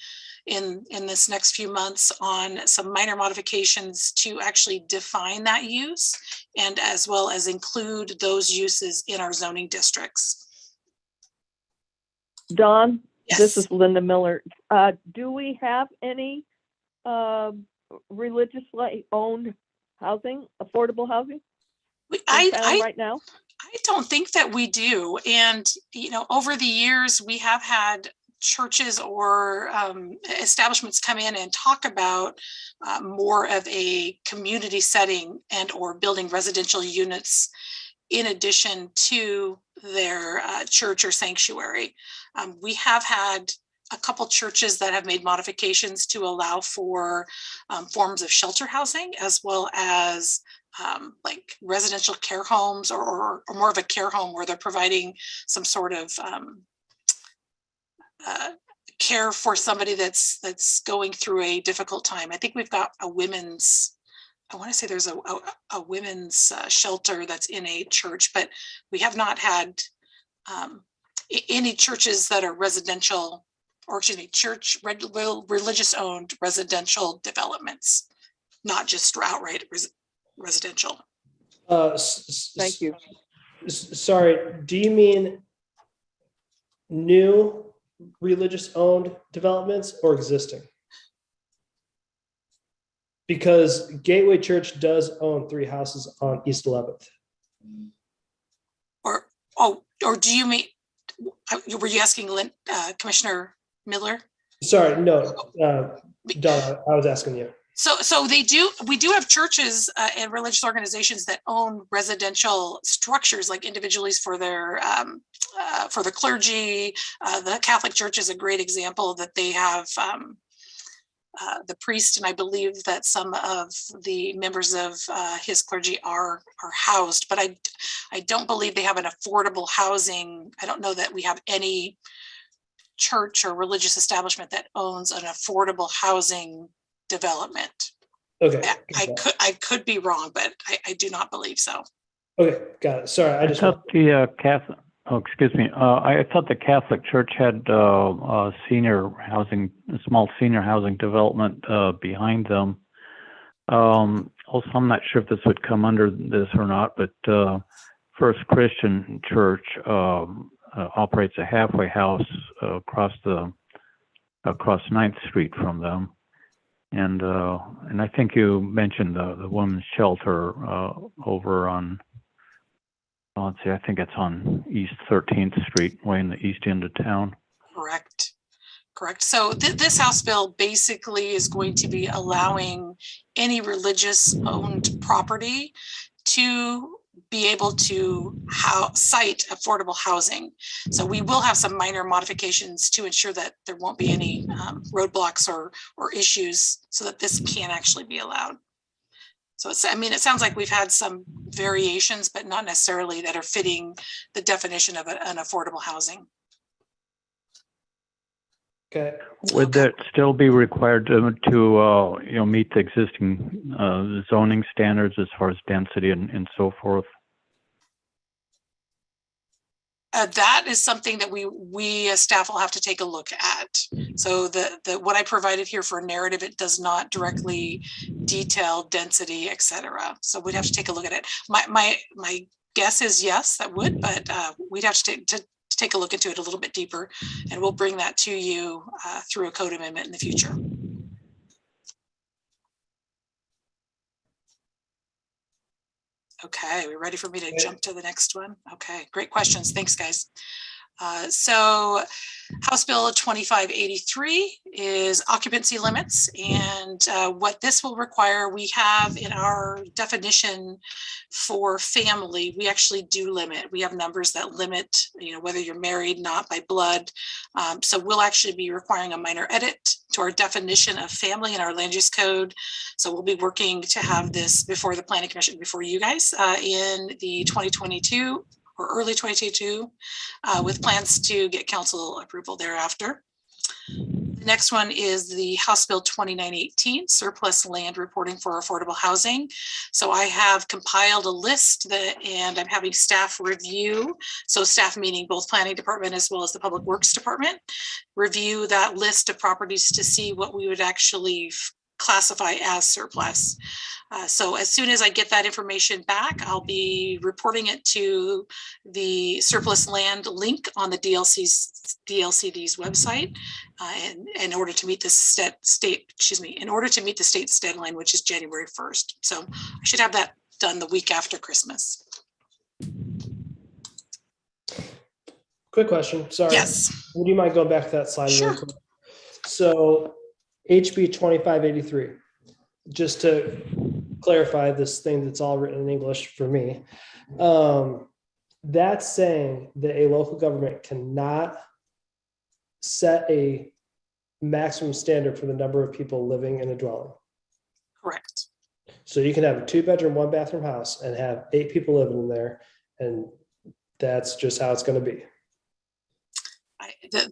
in this next few months on some minor modifications to actually define that use and as well as include those uses in our zoning districts. Dawn, Yes. This is Linda Miller. Do we have any religiously owned housing, affordable housing right now? I don't think that we do. And, over the years, we have had churches or establishments come in and talk about more of a community setting and or building residential units in addition to their church or sanctuary. We have had a couple churches that have made modifications to allow for forms of shelter housing, as well as like residential care homes or more of a care home where they're providing some sort of care for somebody that's going through a difficult time. I think we've got a women's, I want to say there's a women's shelter that's in a church, but we have not had any churches that are residential, or excuse me, religious owned residential developments. not just outright residential. Thank you. Sorry, do you mean new religious owned developments or existing? Because Gateway Church does own 3 houses on East 11th. Or do you mean, were you asking Commissioner Miller? Sorry, no, Donna, I was asking you. So we do have churches and religious organizations that own residential structures, like individually for the clergy. The Catholic Church is a great example that they have the priest, and I believe that some of the members of his clergy are housed, but I don't believe they have an affordable housing. I don't know that we have any church or religious establishment that owns an affordable housing development. Okay. I could be wrong, but I do not believe so. Okay, got it. Sorry, I just thought the Catholic. Oh, excuse me. I thought the Catholic Church had senior housing, a small senior housing development behind them. Also, I'm not sure if this would come under this or not, but First Christian Church operates a halfway house across 9th Street from them, and I think you mentioned the women's shelter over on. Let's see, I think it's on East 13th Street, way in the east end of town. Correct. So this House bill basically is going to be allowing any religious owned property to be able to site affordable housing. So we will have some minor modifications to ensure that there won't be any roadblocks or issues so that this can actually be allowed. So it sounds like we've had some variations, but not necessarily that are fitting the definition of an affordable housing. okay. Would that still be required to meet the existing zoning standards as far as density and so forth? That is something that we as staff will have to take a look at. So what I provided here for a narrative, it does not directly detail density, et cetera. So we'd have to take a look at it. My guess is yes, that would, but we'd have to take a look into it a little bit deeper, and we'll bring that to you through a code amendment in the future. Okay, we're ready for me to jump to the next one? Okay, great questions. Thanks, guys. So House Bill 2583 is occupancy limits, and what this will require, we have in our definition for family, we actually do limit. We have numbers that limit, whether you're married, not by blood. So we'll actually be requiring a minor edit to our definition of family in our land use code. So we'll be working to have this before the Planning Commission, before you guys in the 2022 or early 2022 with plans to get council approval thereafter. The next one is the House Bill 2918, surplus land reporting for affordable housing. So I have compiled a list and I'm having staff review. So staff meaning both planning department as well as the public works department, review that list of properties to see what we would actually classify as surplus. So as soon as I get that information back, I'll be reporting it to the surplus land link on the DLCD's website in order to meet the state's deadline, which is January 1st. So I should have that done the week after Christmas. Quick question. Sorry. Yes. Would you mind going back to that slide? Sure. Really quick? So HB 2583, just to clarify this thing that's all written in English for me. That's saying that a local government cannot set a maximum standard for the number of people living in a dwelling. Correct. So you can have a 2-bedroom, 1-bathroom house and have 8 people living in there, and that's just how it's going to be.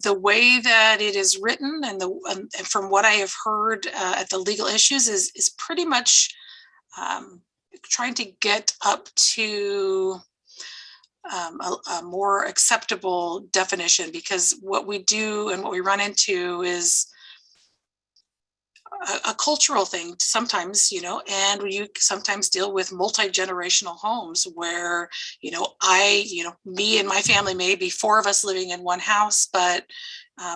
The way that it is written and from what I have heard at the legal issues is pretty much trying to get up to a more acceptable definition, because what we do and what we run into is a cultural thing sometimes, and you sometimes deal with multi-generational homes where, me and my family may be 4 of us living in one house, but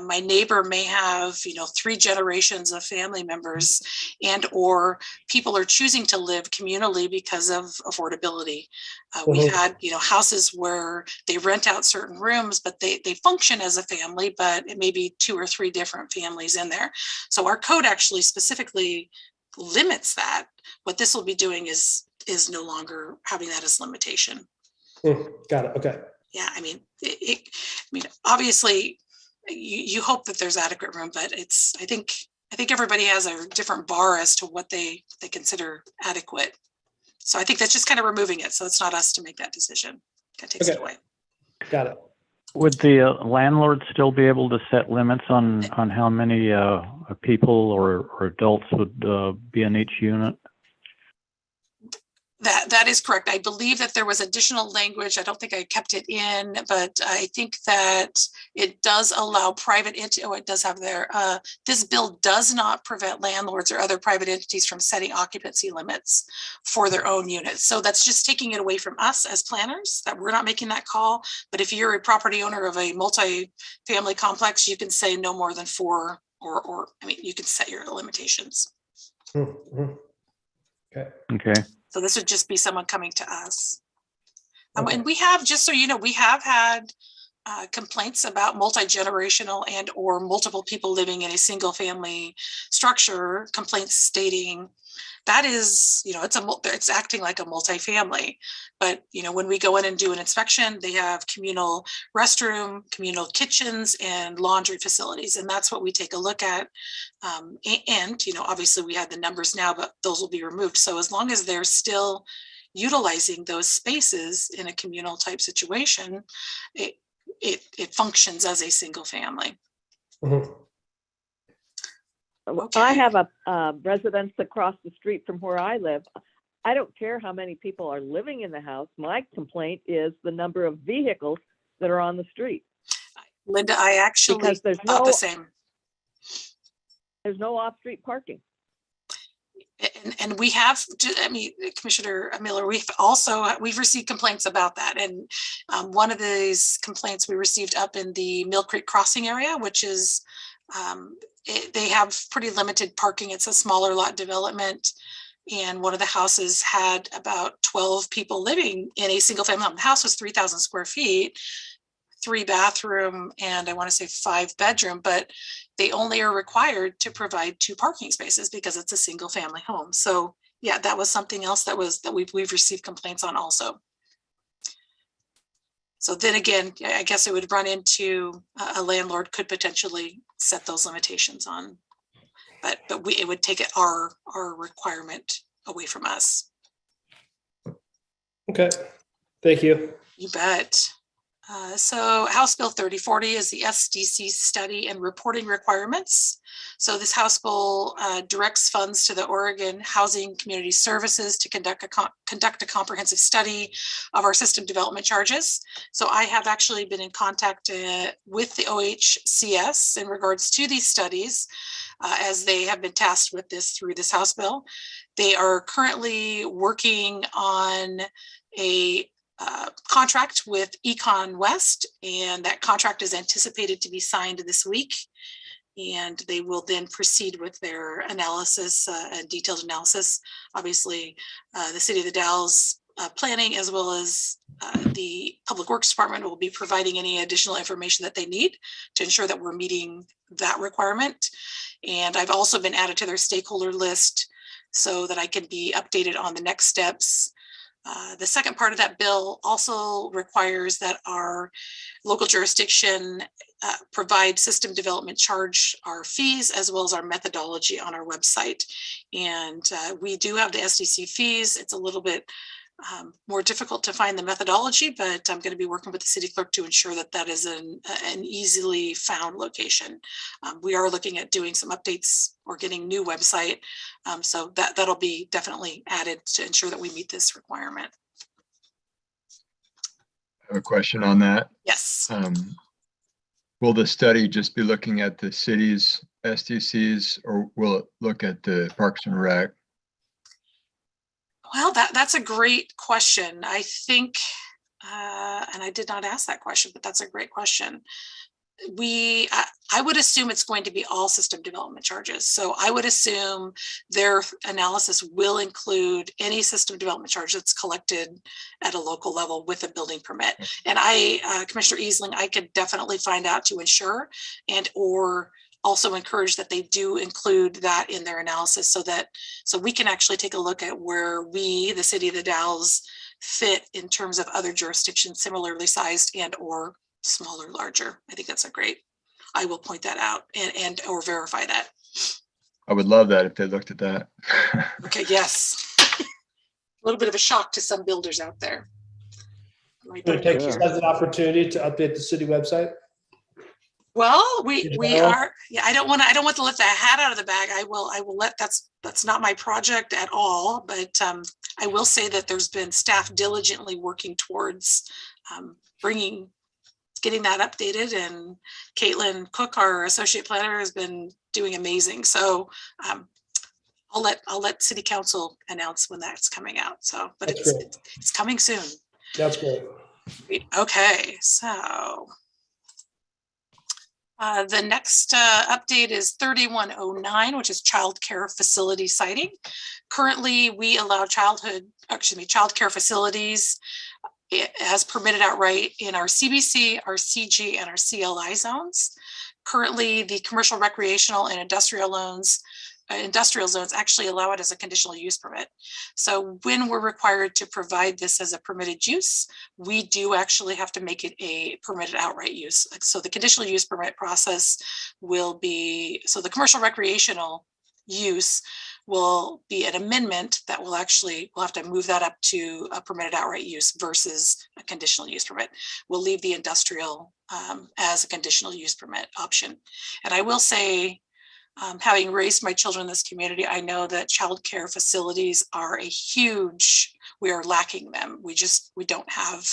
my neighbor may have, 3 generations of family members, and or people are choosing to live communally because of affordability. We've had, houses where they rent out certain rooms, but they function as a family, but it may be 2 or 3 different families in there. So our code actually specifically limits that. What this will be doing is no longer having that as limitation. Got it. Okay. Yeah, I mean, obviously, you hope that there's adequate room, but I think everybody has a different bar as to what they consider adequate. So I think that's just kind of removing it. So it's not us to make that decision. That takes it away. Got it. Would the landlord still be able to set limits on how many people or adults would be in each unit? That is correct. I believe that there was additional language. I don't think I kept it in, but I think that it does allow private entity. Oh, it does have there. This bill does not prevent landlords or other private entities from setting occupancy limits for their own units. So that's just taking it away from us as planners, that we're not making that call. But if you're a property owner of a multi-family complex, you can say no more than 4, or you can set your limitations. Mm-hmm. Okay. So this would just be someone coming to us. Okay. And we have, just so you know, we have had complaints about multi-generational and or multiple people living in a single family structure, complaints stating that is, it's acting like a multi-family. But, when we go in and do an inspection, they have communal restroom, communal kitchens, and laundry facilities. And that's what we take a look at. And obviously we have the numbers now, but those will be removed. So as long as they're still utilizing those spaces in a communal type situation, it functions as a single family. Mm-hmm. Okay. I have a residence across the street from where I live. I don't care how many people are living in the house. My complaint is the number of vehicles that are on the street. Linda, I actually Because thought the same. There's no off-street parking. And we have, Commissioner Miller, we've received complaints about that. And one of these complaints we received up in the Mill Creek Crossing area, which is, they have pretty limited parking. It's a smaller lot development. And one of the houses had about 12 people living in a single family home. The house was 3,000 square feet, 3 bathroom, and I want to say 5 bedroom, but they only are required to provide 2 parking spaces because it's a single family home. So yeah, that was something else that we've received complaints on also. So then again, I guess it would run into a landlord could potentially set those limitations on, but it would take our requirement away from us. Okay. Thank you. You bet. So House Bill 3040 is the SDC study and reporting requirements. So this House bill directs funds to the Oregon Housing Community Services to conduct a comprehensive study of our system development charges. So I have actually been in contact with the OHCS in regards to these studies, as they have been tasked with this through this House bill. They are currently working on a contract with Econ West, and that contract is anticipated to be signed this week. And they will then proceed with their analysis and detailed analysis. Obviously, the City of the Dalles planning, as well as the Public Works Department, will be providing any additional information that they need to ensure that we're meeting that requirement. And I've also been added to their stakeholder list so that I can be updated on the next steps. The second part of that bill also requires that our local jurisdiction provide system development charge our fees as well as our methodology on our website. And we do have the SDC fees. It's a little bit more difficult to find the methodology, but I'm going to be working with the city clerk to ensure that that is an easily found location. We are looking at doing some updates or getting new website. So that'll be definitely added to ensure that we meet this requirement. I have a question on that. Yes. will the study just be looking at the city's SDCs, or will it look at the Parks and Rec? Well, that's a great question. I think, and I did not ask that question, but that's a great question. I would assume it's going to be all system development charges. So I would assume their analysis will include any system development charge that's collected at a local level with a building permit. And Commissioner Easling, I could definitely find out to ensure and or also encourage that they do include that in their analysis so we can actually take a look at where we, the city of the Dalles, fit in terms of other jurisdictions similarly sized and or smaller, larger. I think that's I will point that out and or verify that. I would love that if they looked at that. Okay, yes. A little bit of a shock to some builders out there. Can we take this as an opportunity to update the city website? Well, we are, yeah, I don't want to let the hat out of the bag. I will let, that's not my project at all, but I will say that there's been staff diligently working towards getting that updated, and Caitlin Cook, our associate planner, has been doing amazing. So I'll let city council announce when that's coming out. So, but it's coming soon. That's great. Okay, so the next update is 3109, which is childcare facility siting. Currently, we allow childcare facilities as permitted outright in our CBC, our CG, and our CLI zones. Currently, the commercial, recreational, and industrial zones actually allow it as a conditional use permit. So when we're required to provide this as a permitted use, we do actually have to make it a permitted outright use. So the conditional use permit process will be, so the commercial recreational use will be an amendment that will actually, we'll have to move that up to a permitted outright use versus a conditional use permit. We'll leave the industrial as a conditional use permit option. And I will say, having raised my children in this community, I know that childcare facilities are we are lacking them. We don't have,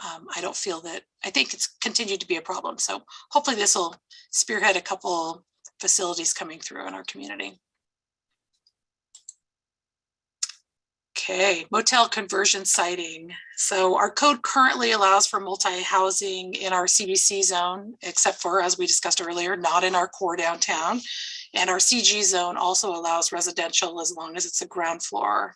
I don't feel that, I think it's continued to be a problem. So hopefully this will spearhead a couple facilities coming through in our community. Okay, motel conversion siting. So our code currently allows for multi-housing in our CBC zone, except for, as we discussed earlier, not in our core downtown. And our CG zone also allows residential as long as it's a ground floor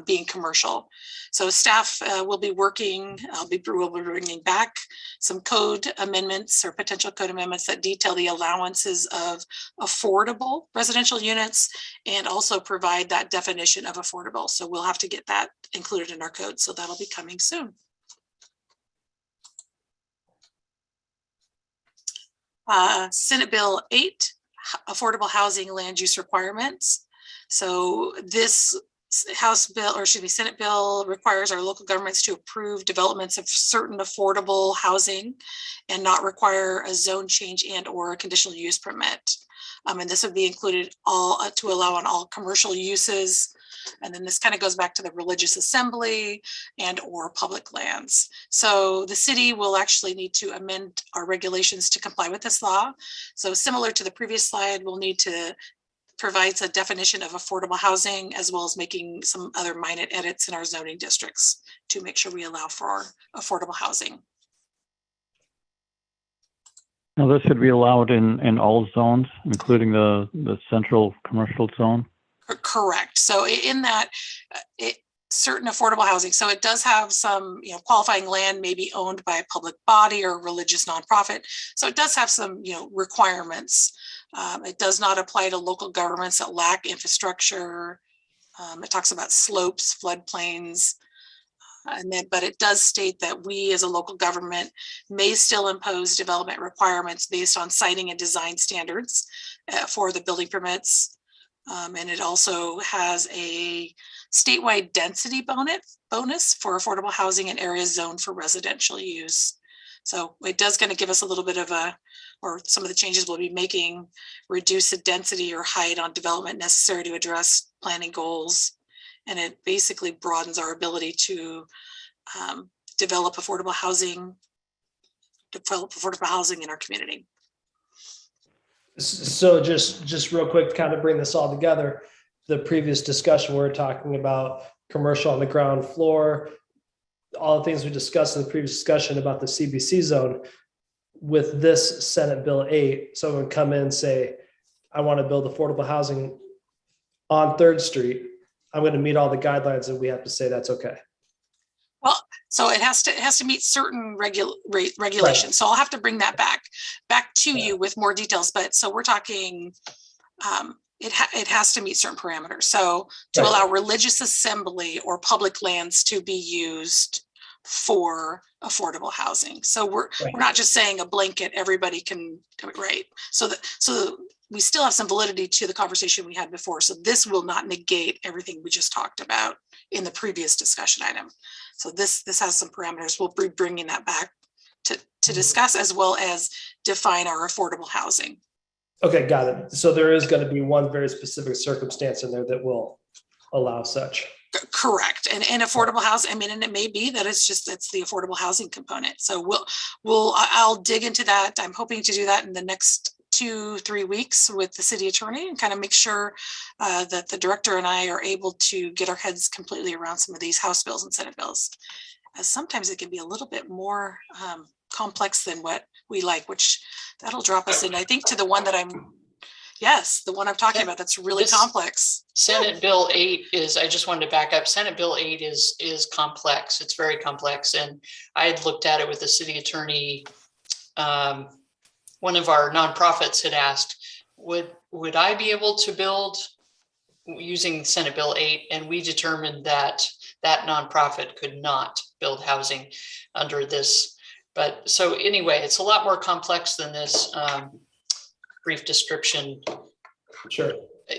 being commercial. So staff will be working, we'll be bringing back some code amendments or potential code amendments that detail the allowances of affordable residential units and also provide that definition of affordable. So we'll have to get that included in our code. So that'll be coming soon. Senate Bill 8, affordable housing land use requirements. So this Senate bill requires our local governments to approve developments of certain affordable housing and not require a zone change and or a conditional use permit. And this would be included to allow on all commercial uses. And then this kind of goes back to the religious assembly and or public lands. So the city will actually need to amend our regulations to comply with this law. So similar to the previous slide, we'll need to provide a definition of affordable housing as well as making some other minor edits in our zoning districts to make sure we allow for affordable housing. Now this would be allowed in all zones, including the central commercial zone? Correct. So in that, certain affordable housing. So it does have some, qualifying land may be owned by a public body or religious nonprofit. So it does have some, requirements. It does not apply to local governments that lack infrastructure. It talks about slopes, floodplains, but it does state that we as a local government may still impose development requirements based on siting and design standards for the building permits. And it also has a statewide density bonus for affordable housing in areas zoned for residential use. So it does going to give us a little bit of some of the changes we'll be making, reduce the density or height on development necessary to address planning goals. And it basically broadens our ability to develop affordable housing develop affordable housing in our community. So just real quick, to kind of bring this all together, the previous discussion, we were talking about commercial on the ground floor, all the things we discussed in the previous discussion about the CBC zone. With this Senate Bill 8, someone would come in and say, I want to build affordable housing on 3rd Street. I'm going to meet all the guidelines, and we have to say that's okay. Well, so it has to meet certain regulations. Right. So I'll have to bring that back to you with more details. But so we're talking, it has to meet certain parameters. So to Right. allow religious assembly or public lands to be used for affordable housing. So we're not just saying a blanket, everybody can do it, right? So we still have some validity to the conversation we had before. So this will not negate everything we just talked about in the previous discussion item. So this has some parameters. We'll be bringing that back to discuss, as well as define our affordable housing. Okay, got it. So there is going to be one very specific circumstance in there that will allow such. Correct. And affordable housing, I mean, and it may be that it's the affordable housing component. So I'll dig into that. I'm hoping to do that in the next 2-3 weeks with the city attorney and kind of make sure that the director and I are able to get our heads completely around some of these House bills and Senate bills. As sometimes it can be a little bit more complex than what we like, which that'll drop us in, I think, to the one that the one I'm talking about, that's really complex. Senate Bill 8 is, I just wanted to back up, Senate Bill 8 is complex. It's very complex. And I had looked at it with the city attorney. One of our nonprofits had asked, would I be able to build using Senate Bill 8? And we determined that nonprofit could not build housing under this. But so anyway, it's a lot more complex than this brief description. Sure.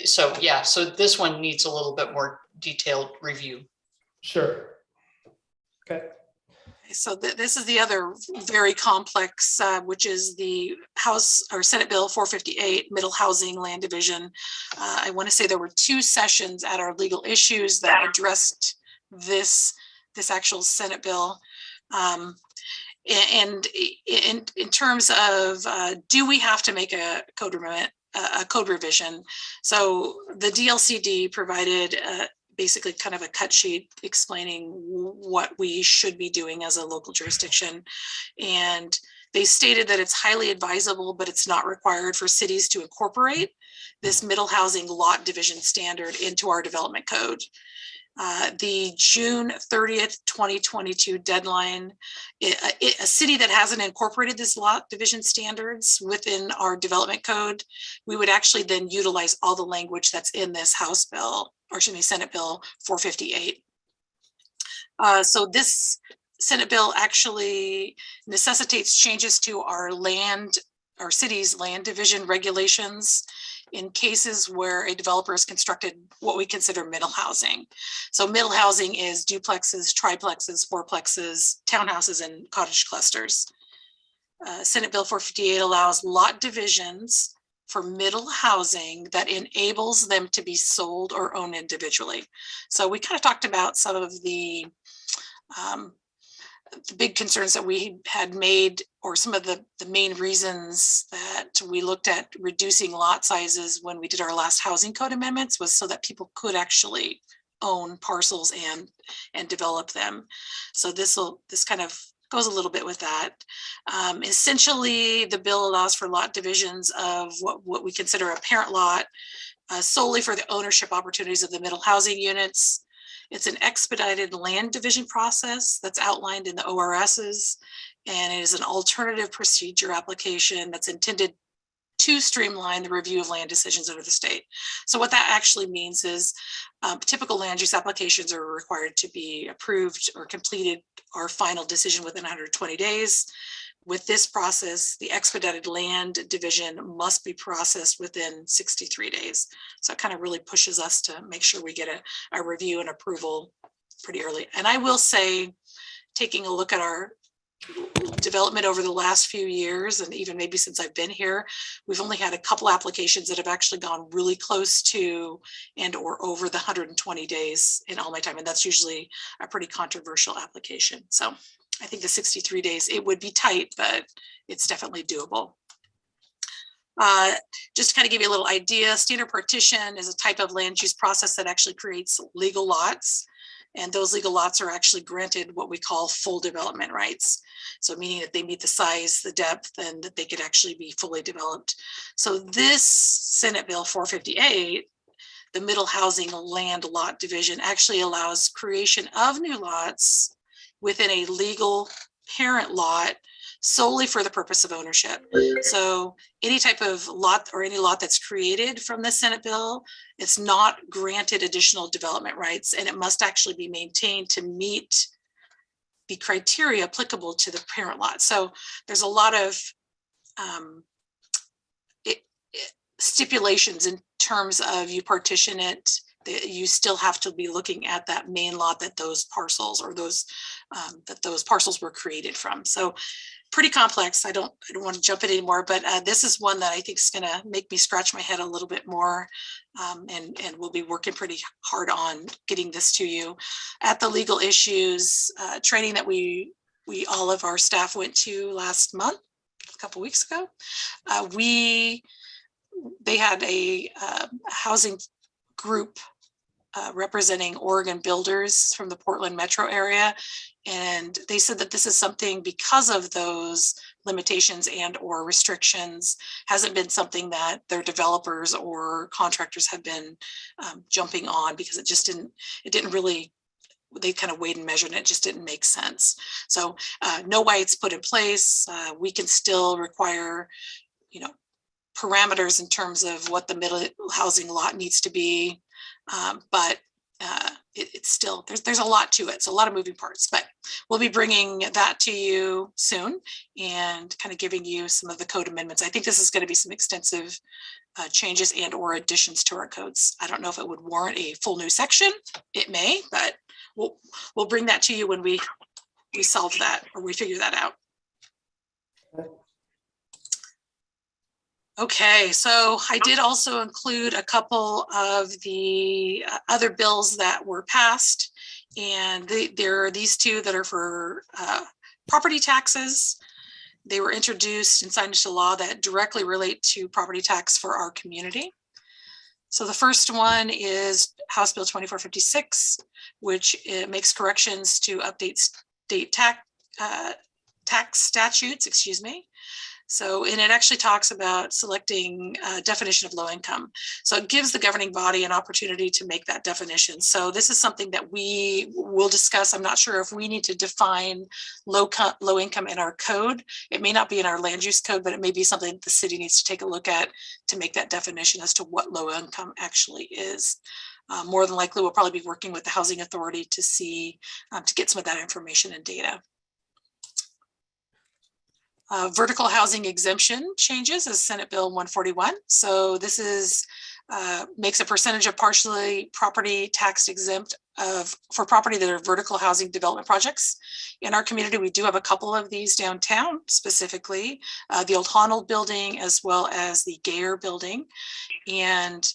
So yeah, so this one needs a little bit more detailed review. Sure. Okay. So this is the other very complex, which is the House or Senate Bill 458, Middle Housing Land Division. I want to say there were 2 sessions at our legal issues that addressed this actual Senate bill. And in terms of, do we have to make a code revision? So the DLCD provided basically kind of a cut sheet explaining what we should be doing as a local jurisdiction. And they stated that it's highly advisable, but it's not required for cities to incorporate this middle housing lot division standard into our development code. The June 30th, 2022 deadline, a city that hasn't incorporated this lot division standards within our development code, we would actually then utilize all the language that's in this House bill, or excuse me, Senate Bill 458. So this Senate bill actually necessitates changes to our city's land division regulations in cases where a developer has constructed what we consider middle housing. So middle housing is duplexes, triplexes, fourplexes, townhouses, and cottage clusters. Senate Bill 458 allows lot divisions for middle housing that enables them to be sold or owned individually. So we kind of talked about some of the big concerns that we had made, or some of the main reasons that we looked at reducing lot sizes when we did our last housing code amendments, was so that people could actually own parcels and develop them. So this kind of goes a little bit with that. Essentially, the bill allows for lot divisions of what we consider a parent lot solely for the ownership opportunities of the middle housing units. It's an expedited land division process that's outlined in the ORSs, and it is an alternative procedure application that's intended to streamline the review of land decisions under the state. So what that actually means is typical land use applications are required to be approved or completed our final decision within 120 days. With this process, the expedited land division must be processed within 63 days. So it kind of really pushes us to make sure we get a review and approval pretty early. And I will say, taking a look at our development over the last few years, and even maybe since I've been here, we've only had a couple applications that have actually gone really close to and or over the 120 days in all my time. And that's usually a pretty controversial application. So I think the 63 days, it would be tight, but it's definitely doable. Just to kind of give you a little idea, standard partition is a type of land use process that actually creates legal lots. And those legal lots are actually granted what we call full development rights. So meaning that they meet the size, the depth, and that they could actually be fully developed. So this Senate Bill 458, the middle housing land lot division, actually allows creation of new lots within a legal parent lot solely for the purpose of ownership. So any type of lot or any lot that's created from the Senate bill, it's not granted additional development rights, and it must actually be maintained to meet the criteria applicable to the parent lot. So there's a lot of stipulations in terms of you partition it, that you still have to be looking at that main lot that those parcels or those parcels were created from. So pretty complex. I don't want to jump it anymore, but this is one that I think is going to make me scratch my head a little bit more, and we'll be working pretty hard on getting this to you. At the legal issues training that we all of our staff went to last month, a couple weeks ago, they had a housing group representing Oregon builders from the Portland metro area. And they said that this is something, because of those limitations and or restrictions, hasn't been something that their developers or contractors have been jumping on, because it didn't really, they kind of weighed and measured and it just didn't make sense. So know why it's put in place. We can still require, parameters in terms of what the middle housing lot needs to be. But it's still, there's a lot to it. So a lot of moving parts, but we'll be bringing that to you soon and kind of giving you some of the code amendments. I think this is going to be some extensive changes and or additions to our codes. I don't know if it would warrant a full new section. It may, but we'll bring that to you when we solve that or we figure that out. Okay, so I did also include a couple of the other bills that were passed, and there are these two that are for property taxes. They were introduced and signed into law that directly relate to property tax for our community. So the first one is House Bill 2456, which makes corrections to update state tax statutes, So, and it actually talks about selecting a definition of low income. So it gives the governing body an opportunity to make that definition. So this is something that we will discuss. I'm not sure if we need to define low income in our code. It may not be in our land use code, but it may be something the city needs to take a look at to make that definition as to what low income actually is. More than likely, we'll probably be working with the housing authority to see, to get some of that information and data. Vertical housing exemption changes is Senate Bill 141. So this is makes a percentage of partially property tax exempt for property that are vertical housing development projects. In our community, we do have a couple of these downtown, specifically the old Honnold building as well as the Gayer building. And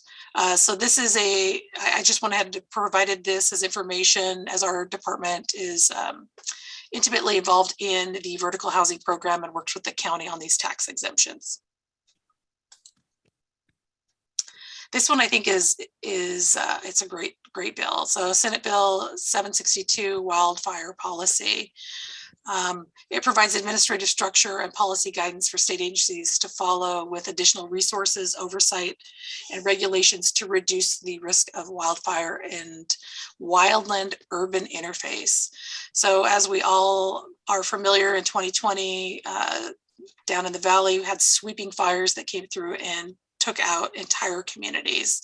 so this is I just went ahead and provided this as information, as our department is intimately involved in the vertical housing program and works with the county on these tax exemptions. This one I think is it's a great bill. So Senate Bill 762, Wildfire Policy. It provides administrative structure and policy guidance for state agencies to follow with additional resources, oversight, and regulations to reduce the risk of wildfire and wildland urban interface. So as we all are familiar, in 2020, down in the valley, we had sweeping fires that came through and took out entire communities.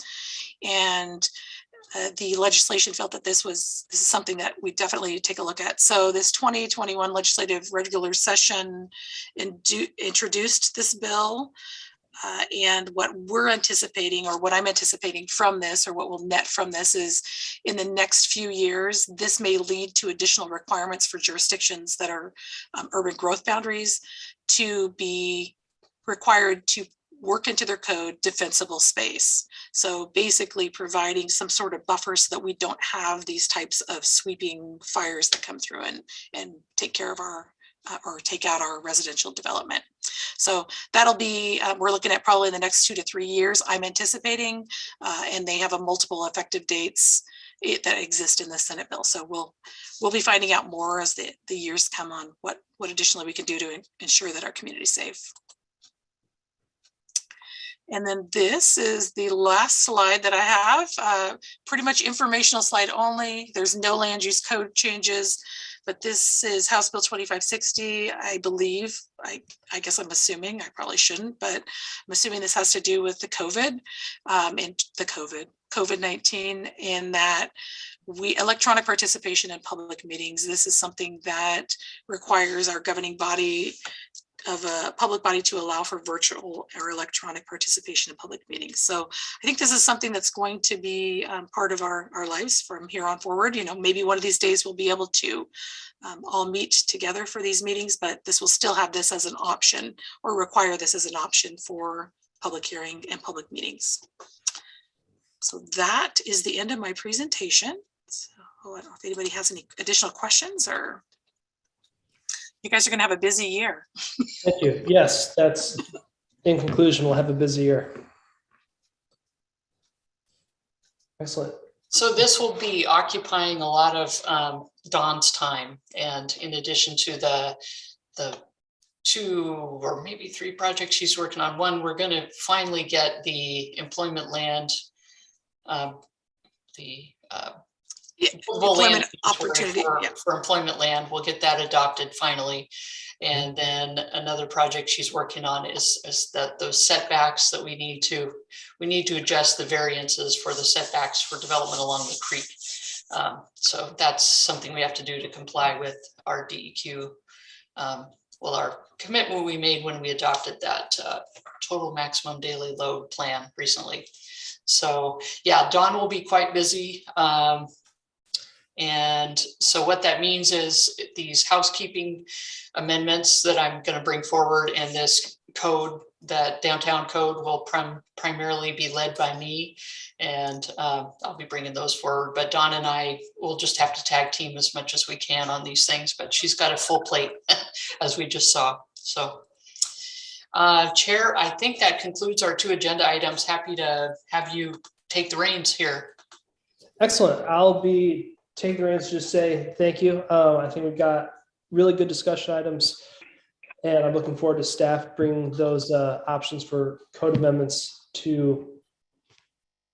And the legislation felt that this is something that we definitely need to take a look at. So this 2021 legislative regular session introduced this bill. And what we're anticipating, or what I'm anticipating from this, or what will net from this, is in the next few years, this may lead to additional requirements for jurisdictions that are urban growth boundaries to be required to work into their code defensible space. So basically providing some sort of buffer so that we don't have these types of sweeping fires that come through and take care of our or take out our residential development. So that'll be, we're looking at probably in the next 2 to 3 years, I'm anticipating, and they have a multiple effective dates that exist in the Senate bill. So we'll be finding out more as the years come on what additionally we can do to ensure that our community is safe. And then this is the last slide that I have, pretty much informational slide only. There's no land use code changes, but this is House Bill 2560, I believe. I guess I'm assuming, I probably shouldn't, but I'm assuming this has to do with the COVID and the COVID-19, in that electronic participation in public meetings. This is something that requires our governing body of a public body to allow for virtual or electronic participation in public meetings. So I think this is something that's going to be part of our lives from here on forward. You know, maybe one of these days we'll be able to all meet together for these meetings, but this will still have this as an option, or require this as an option for public hearing and public meetings. So that is the end of my presentation. So I don't know if anybody has any additional questions, or you guys are going to have a busy year. Thank you. Yes, that's in conclusion, we'll have a busy year. Excellent. So this will be occupying a lot of Dawn's time. And in addition to the 2 or maybe 3 projects she's working on, one, we're going to finally get the employment land, Employment opportunity for employment land. We'll get that adopted finally. And then another project she's working on is that those setbacks that we need to adjust the variances for the setbacks for development along the creek. So that's something we have to do to comply with our DEQ. Our commitment we made when we adopted that total maximum daily load plan recently. So yeah, Dawn will be quite busy. And so what that means is these housekeeping amendments that I'm going to bring forward, and this code, that downtown code, will primarily be led by me, and I'll be bringing those forward. But Dawn and I will just have to tag team as much as we can on these things, but she's got a full plate as we just saw. So Chair, I think that concludes our 2 agenda items. Happy to have you take the reins here. Excellent. I'll be taking the reins to just say thank you. I think we've got really good discussion items, and I'm looking forward to staff bringing those options for code amendments to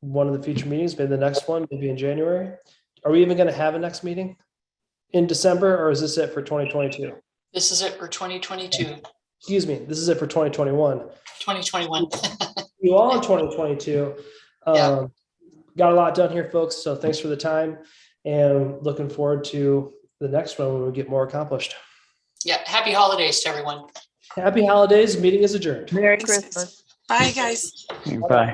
one of the future meetings, maybe the next one, maybe in January. Are we even going to have a next meeting in December, or is this it for 2022? This is it for 2022. Excuse me, this is it for 2021. 2021. You all in 2022. Yeah. Got a lot done here, folks. So thanks for the time, and looking forward to the next one when we get more accomplished. Yeah. Happy holidays to everyone. Happy holidays. Meeting is adjourned. Merry Thanks, guys. Christmas. Bye, guys. Bye.